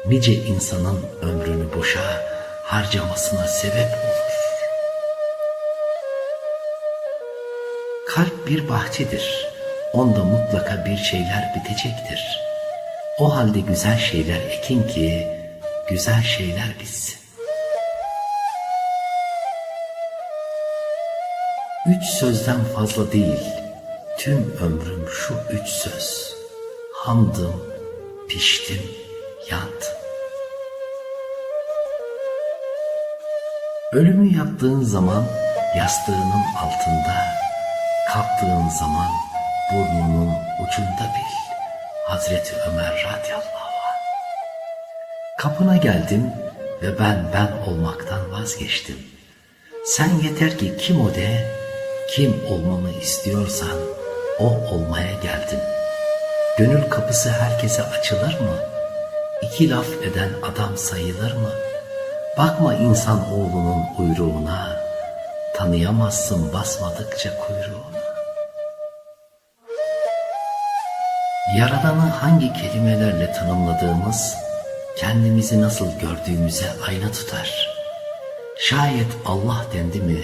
Nice insanın ömrünü boşa harcamasına sebep olur. Kalp bir bahçedir. Onda mutlaka bir şeyler bitecektir. O halde güzel şeyler ekin ki güzel şeyler bitsin. 3 sözden fazla değil, tüm ömrüm şu 3 söz. Hamdım, piştim, yandım. Ölümü yaptığın zaman yastığının altında, kalktığın zaman burnunun ucunda bil. Hazreti Ömer radıyallahu anh. Kapına geldim ve ben olmaktan vazgeçtim. Sen yeter ki kim o de, kim olmamı istiyorsan o olmaya geldim. Gönül kapısı herkese açılır mı? 2 laf eden adam sayılır mı? Bakma insan oğlunun uyruğuna, tanıyamazsın basmadıkça kuyruğuna. Yaradanı hangi kelimelerle tanımladığımız, kendimizi nasıl gördüğümüze ayna tutar. Şayet Allah dendi mi,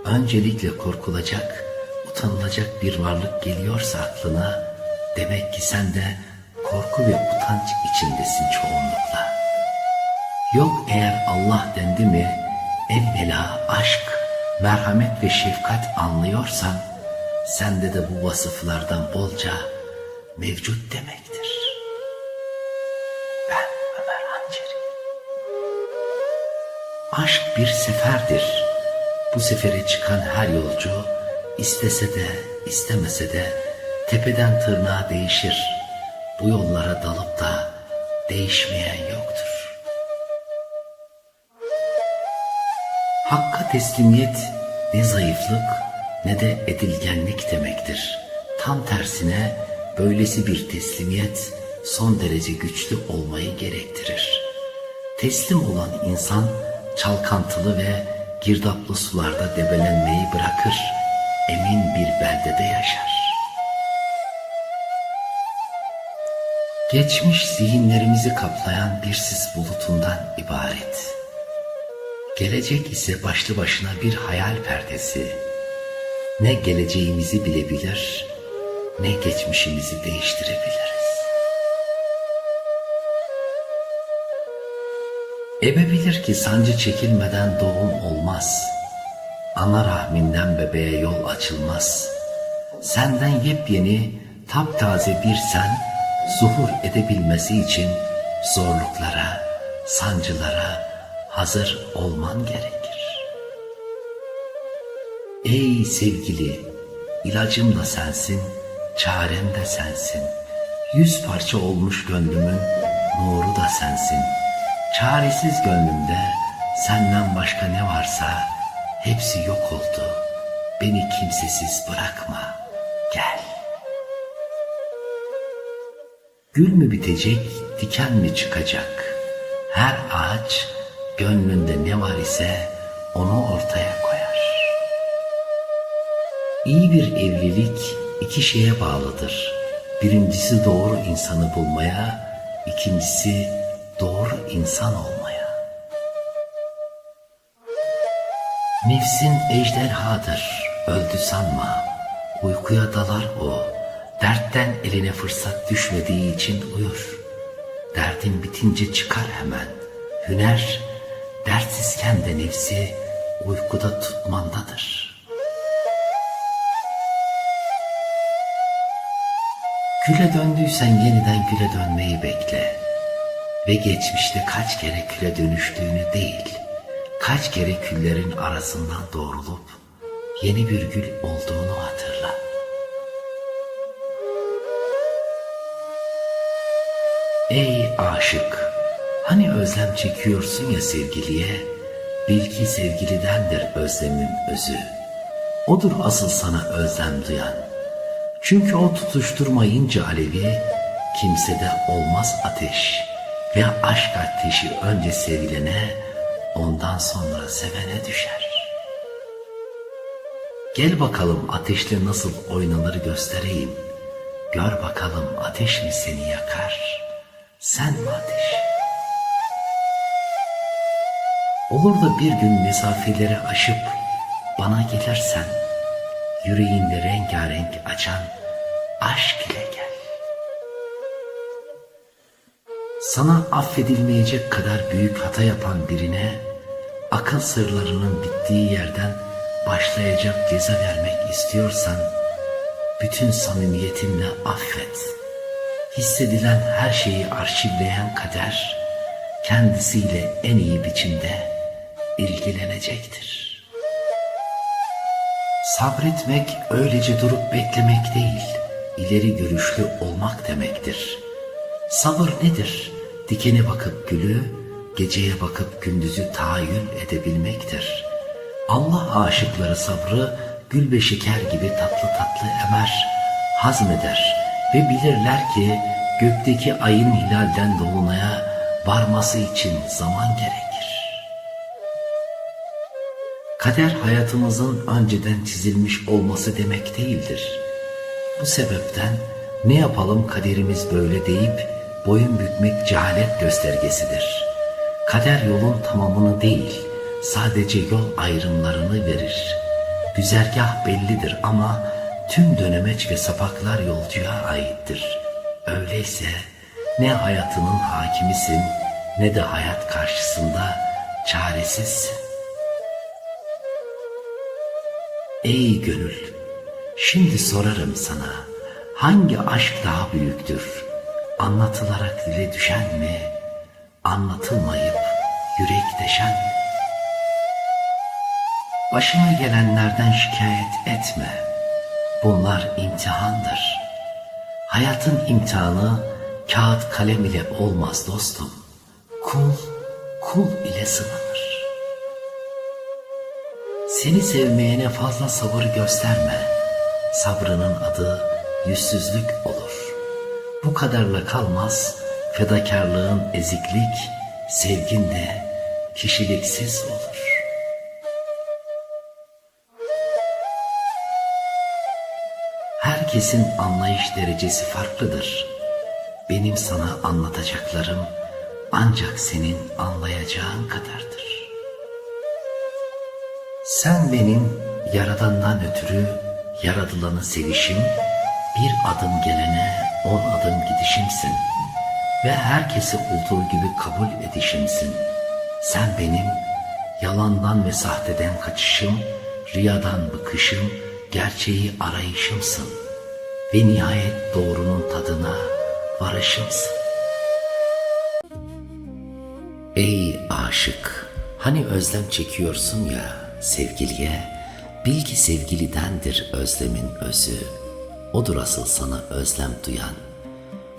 öncelikle korkulacak, utanılacak bir varlık geliyorsa aklına, demek ki sen de korku ve utanç içindesin çoğunlukla. Yok eğer Allah dendi mi, evvela aşk, merhamet ve şefkat anlıyorsan, sende de bu vasıflardan bolca mevcut demektir. Ben Ömer Hanceri. Aşk bir seferdir. Bu sefere çıkan her yolcu, istese de istemese de tepeden tırnağa değişir. Bu yollara dalıp da değişmeyen yoktur. Hakka teslimiyet ne zayıflık ne de edilgenlik demektir. Tam tersine böylesi bir teslimiyet son derece güçlü olmayı gerektirir. Teslim olan insan çalkantılı ve girdaplı sularda debelenmeyi bırakır, emin bir beldede yaşar. Geçmiş zihinlerimizi kaplayan bir sis bulutundan ibaret. Gelecek ise başlı başına bir hayal perdesi. Ne geleceğimizi bilebilir, ne geçmişimizi değiştirebiliriz. Ebe bilir ki sancı çekilmeden doğum olmaz. Ana rahminden bebeğe yol açılmaz. Senden yepyeni, taptaze bir sen, zuhur edebilmesi için zorluklara, sancılara hazır olman gerekir. Ey sevgili, ilacım da sensin, çarem de sensin. 100 parça olmuş gönlümün nuru da sensin. Çaresiz gönlümde senden başka ne varsa hepsi yok oldu. Beni kimsesiz bırakma, gel. Gül mü bitecek, diken mi çıkacak? Her ağaç gönlünde ne var ise onu ortaya koyar. İyi bir evlilik 2 şeye bağlıdır. Birincisi doğru insanı bulmaya, ikincisi doğru insan olmaya. Nefsin ejderhadır, öldü sanma. Uykuya dalar o, dertten eline fırsat düşmediği için uyur. Derdin bitince çıkar hemen. Hüner, dertsizken de nefsi uykuda tutmandadır. Küle döndüysen yeniden küle dönmeyi bekle. Ve geçmişte kaç kere küle dönüştüğünü değil, kaç kere küllerin arasından doğrulup yeni bir gül olduğunu hatırla. Ey aşık, hani özlem çekiyorsun ya sevgiliye, bil ki sevgilidendir özlemin özü. Odur asıl sana özlem duyan. Çünkü o tutuşturmayınca alevi, kimsede olmaz ateş. Ve aşk ateşi önce sevilene, ondan sonra sevene düşer. Gel bakalım ateşle nasıl oynanır göstereyim. Gör bakalım ateş mi seni yakar, sen mi ateş? Olur da bir gün mesafeleri aşıp bana gelirsen, yüreğinde rengarenk açan aşk ile gel. Sana affedilmeyecek kadar büyük hata yapan birine, akıl sırlarının bittiği yerden başlayacak ceza vermek istiyorsan, bütün samimiyetinle affet. Hissedilen her şeyi arşivleyen kader, kendisiyle en iyi biçimde ilgilenecektir. Sabretmek öylece durup beklemek değil, ileri görüşlü olmak demektir. Sabır nedir? Dikene bakıp gülü, geceye bakıp gündüzü tahayyül edebilmektir. Allah aşıkları sabrı gül ve şeker gibi tatlı tatlı emer, hazmeder ve bilirler ki gökteki ayın hilalden dolunaya varması için zaman gerekir. Kader hayatımızın önceden çizilmiş olması demek değildir. Bu sebepten ne yapalım kaderimiz böyle deyip boyun bükmek cehalet göstergesidir. Kader yolun tamamını değil, sadece yol ayrımlarını verir. Güzergah bellidir ama tüm dönemeç ve sapaklar yolcuya aittir. Öyleyse ne hayatının hakimisin ne de hayat karşısında çaresizsin. Ey gönül, şimdi sorarım sana, hangi aşk daha büyüktür? Anlatılarak dile düşen mi, anlatılmayıp yürek deşen mi? Başına gelenlerden şikayet etme. Bunlar imtihandır. Hayatın imtihanı kağıt kalem ile olmaz dostum. Kul ile sınanır. Seni sevmeyene fazla sabır gösterme. Sabrının adı yüzsüzlük olur. Bu kadarla kalmaz, fedakarlığın eziklik, sevgin de kişiliksiz olur. Herkesin anlayış derecesi farklıdır. Benim sana anlatacaklarım ancak senin anlayacağın kadardır. Sen benim Yaradan'dan ötürü yaradılanı sevişim, bir adım gelene 10 adım gidişimsin ve herkesi olduğu gibi kabul edişimsin. Sen benim yalandan ve sahteden kaçışım, riyadan bıkışım, gerçeği arayışımsın ve nihayet doğrunun tadına varışımsın. Ey aşık, hani özlem çekiyorsun ya sevgiliye, bil ki sevgilidendir özlemin özü. Odur asıl sana özlem duyan.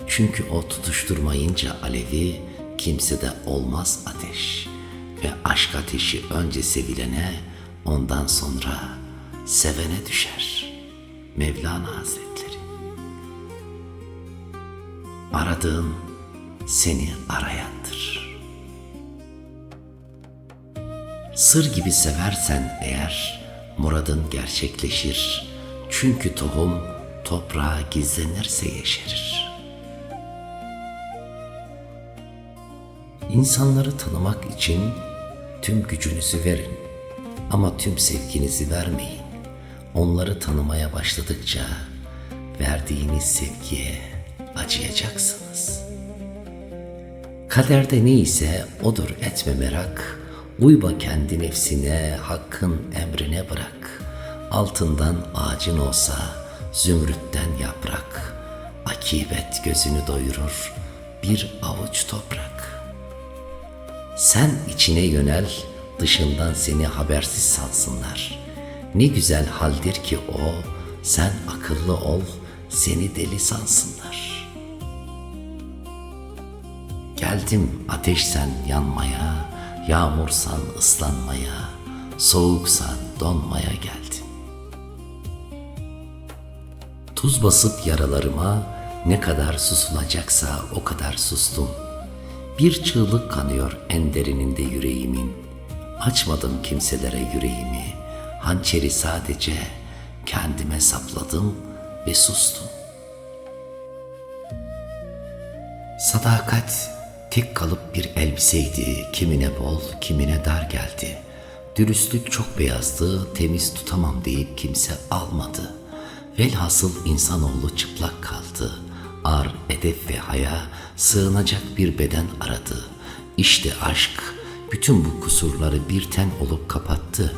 Çünkü o tutuşturmayınca alevi, kimsede olmaz ateş. Ve aşk ateşi önce sevilene, ondan sonra sevene düşer. Mevlana Hazretleri. Aradığın seni arayandır. Sır gibi seversen eğer, muradın gerçekleşir. Çünkü tohum toprağa gizlenirse yeşerir. İnsanları tanımak için tüm gücünüzü verin ama tüm sevginizi vermeyin. Onları tanımaya başladıkça verdiğiniz sevgiye acıyacaksınız. Kaderde neyse odur, etme merak. Uyma kendi nefsine, hakkın emrine bırak. Altından ağacın olsa zümrütten yaprak. akibet gözünü doyurur bir avuç toprak. Sen içine yönel, dışından seni habersiz sansınlar. Ne güzel haldir ki o, sen akıllı ol, seni deli sansınlar. Geldim ateşsen yanmaya, yağmursan ıslanmaya, soğuksan donmaya geldim. Tuz basıp yaralarıma ne kadar susulacaksa o kadar sustum. Bir çığlık kanıyor en derininde yüreğimin. Açmadım kimselere yüreğimi, hançeri sadece kendime sapladım ve sustum. Sadakat tek kalıp bir elbiseydi, kimine bol, kimine dar geldi. Dürüstlük çok beyazdı, temiz tutamam deyip kimse almadı. Velhasıl insanoğlu çıplak kaldı. Ar, edep ve haya sığınacak bir beden aradı. İşte aşk bütün bu kusurları bir ten olup kapattı.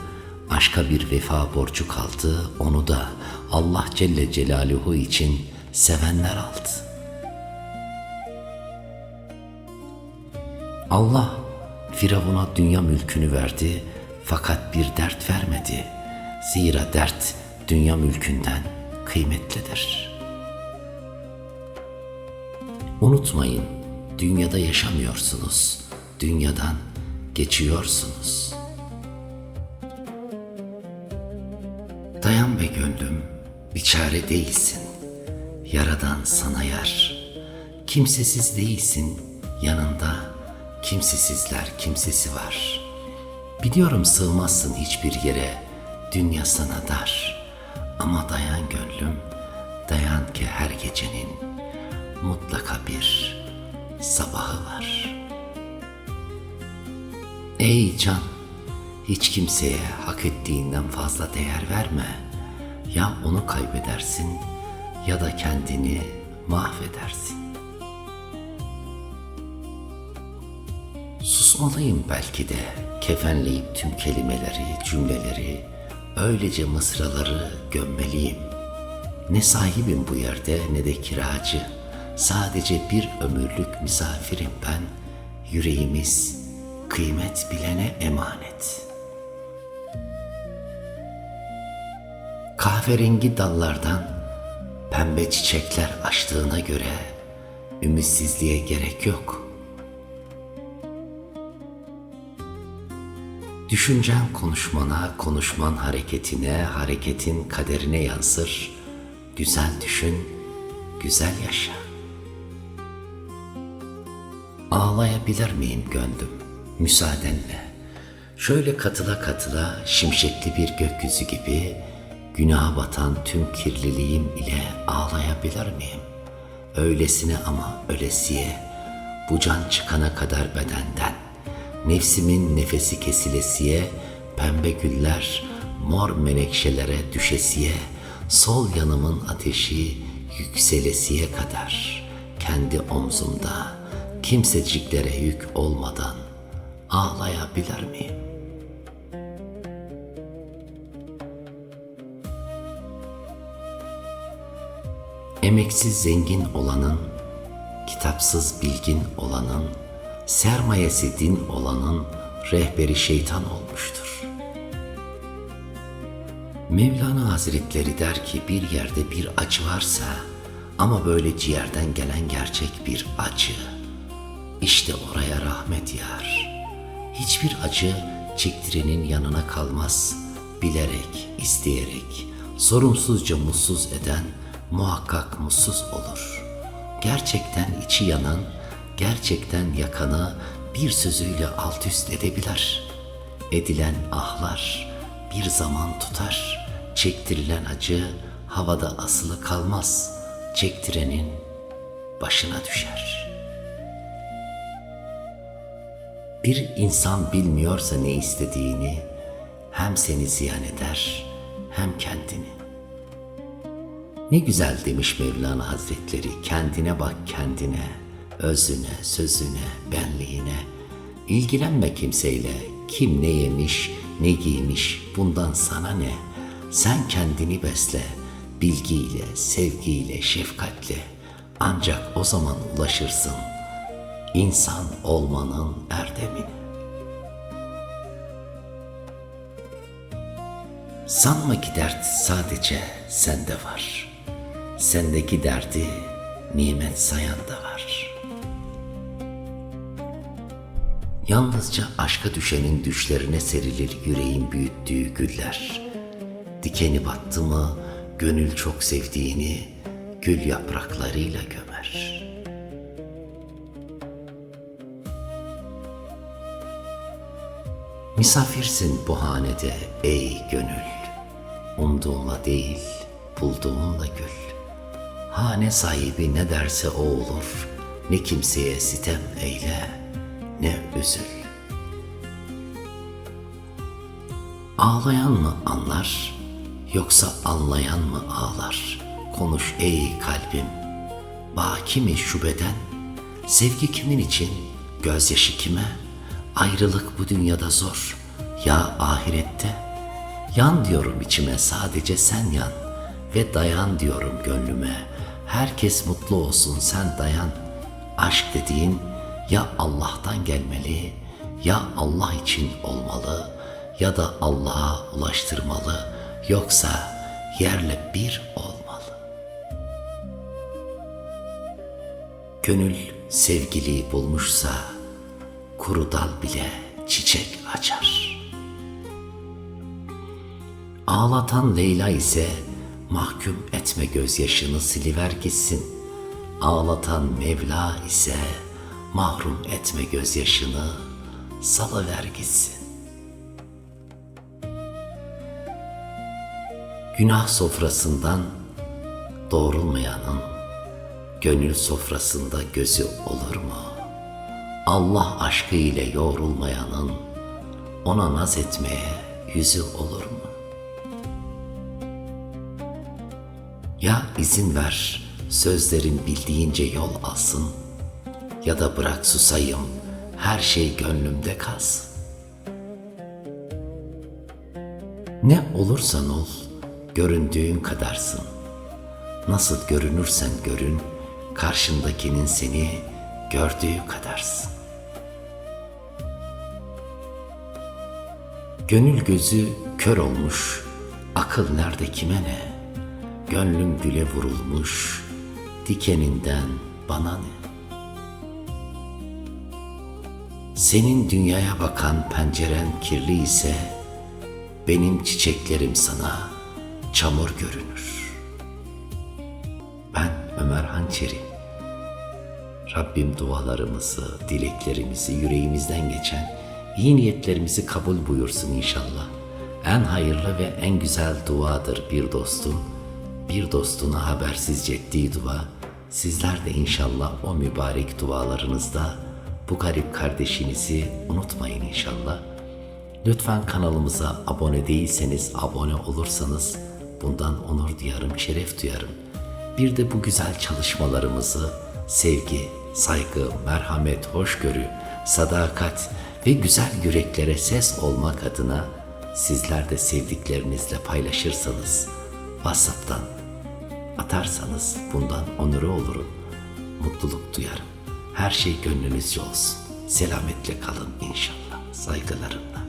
Aşka bir vefa borcu kaldı, onu da Allah Celle Celaluhu için sevenler aldı. Allah Firavun'a dünya mülkünü verdi fakat bir dert vermedi. Zira dert dünya mülkünden kıymetlidir. Unutmayın, dünyada yaşamıyorsunuz, dünyadan geçiyorsunuz. Dayan be gönlüm, bir çare değilsin, Yaradan sana yar. Kimsesiz değilsin, yanında kimsesizler kimsesi var. Biliyorum sığmazsın hiçbir yere, dünya sana dar. Ama dayan gönlüm, dayan ki her gecenin mutlaka bir sabahı var. Ey can, hiç kimseye hak ettiğinden fazla değer verme. Ya onu kaybedersin ya da kendini mahvedersin. Susmalıyım belki de, kefenleyip tüm kelimeleri, cümleleri, öylece mısraları gömmeliyim. Ne sahibim bu yerde ne de kiracı, sadece bir ömürlük misafirim ben, yüreğimiz kıymet bilene emanet. Kahverengi dallardan pembe çiçekler açtığına göre ümitsizliğe gerek yok. Düşüncen konuşmana, konuşman hareketine, hareketin kaderine yansır. Güzel düşün, güzel yaşa. Ağlayabilir miyim gönlüm, müsaadenle? Şöyle katıla katıla şimşekli bir gökyüzü gibi günaha batan tüm kirliliğim ile ağlayabilir miyim? Öylesine ama ölesiye, bu can çıkana kadar bedenden, nefsimin nefesi kesilesiye, pembe güller mor menekşelere düşesiye, sol yanımın ateşi yükselesiye kadar, kendi omzumda kimseciklere yük olmadan ağlayabilir miyim? Emeksiz zengin olanın, kitapsız bilgin olanın, sermayesi din olanın rehberi şeytan olmuştur. Mevlana Hazretleri der ki bir yerde bir acı varsa ama böyle ciğerden gelen gerçek bir acı, İşte oraya rahmet yağar. Hiçbir acı çektirenin yanına kalmaz. Bilerek, isteyerek, sorumsuzca mutsuz eden muhakkak mutsuz olur. Gerçekten içi yanan, gerçekten yakanı bir sözüyle alt üst edebilir. Edilen ahlar bir zaman tutar. Çektirilen acı havada asılı kalmaz. Çektirenin başına düşer. Bir insan bilmiyorsa ne istediğini, hem seni ziyan eder, hem kendini. Ne güzel demiş Mevlana Hazretleri, kendine bak kendine, özüne, sözüne, benliğine. İlgilenme kimseyle, kim ne yemiş, ne giymiş, bundan sana ne? Sen kendini besle, bilgiyle, sevgiyle, şefkatle. Ancak o zaman ulaşırsın insan olmanın erdemine. Sanma ki dert sadece sende var. Sendeki derdi nimet sayan da var. Yalnızca aşka düşenin düşlerine serilir yüreğin büyüttüğü güller. Dikeni battı mı gönül çok sevdiğini gül yapraklarıyla gömer. Misafirsin bu hanede ey gönül. Umduğunla değil, bulduğunla gül. Hane sahibi ne derse o olur. Ne kimseye sitem eyle, ne üzül. Ağlayan mı anlar, yoksa anlayan mı ağlar? Konuş ey kalbim, baki mi şu beden? Sevgi kimin için, gözyaşı kime? Ayrılık bu dünyada zor, ya ahirette? Yan diyorum içime, sadece sen yan ve dayan diyorum gönlüme. Herkes mutlu olsun, sen dayan. Aşk dediğin ya Allah'tan gelmeli, ya Allah için olmalı, ya da Allah'a ulaştırmalı, yoksa yerle bir olmalı. Gönül sevgiliyi bulmuşsa kuru dal bile çiçek açar. Ağlatan Leyla ise mahkum etme gözyaşını, siliver gitsin. Ağlatan Mevla ise mahrum etme gözyaşını, salıver gitsin. Günah sofrasından doğrulmayanın gönül sofrasında gözü olur mu? Allah aşkı ile yoğrulmayanın ona naz etmeye yüzü olur mu? Ya izin ver sözlerin bildiğince yol alsın, ya da bırak susayım her şey gönlümde kalsın. Ne olursan ol göründüğün kadarsın. Nasıl görünürsen görün karşındakinin seni gördüğü kadarsın. Gönül gözü kör olmuş, akıl nerede kime ne? Gönlüm güle vurulmuş, dikeninden bana ne? Senin dünyaya bakan penceren kirli ise, benim çiçeklerim sana çamur görünür. Ben Ömer Hançeri. Rabbim dualarımızı, dileklerimizi, yüreğimizden geçen iyi niyetlerimizi kabul buyursun inşallah. En hayırlı ve en güzel duadır bir dostuna habersizce ettiği dua. Sizler de inşallah o mübarek dualarınızda bu garip kardeşinizi unutmayın inşallah. Lütfen kanalımıza abone değilseniz abone olursanız bundan onur duyarım, şeref duyarım. Bir de bu güzel çalışmalarımızı sevgi, saygı, merhamet, hoşgörü, sadakat ve güzel yüreklere ses olmak adına sizler de sevdiklerinizle paylaşırsanız, WhatsApp'tan atarsanız bundan onuru olurum, mutluluk duyarım. Her şey gönlünüzce olsun. Selametle kalın inşallah. Saygılarımla.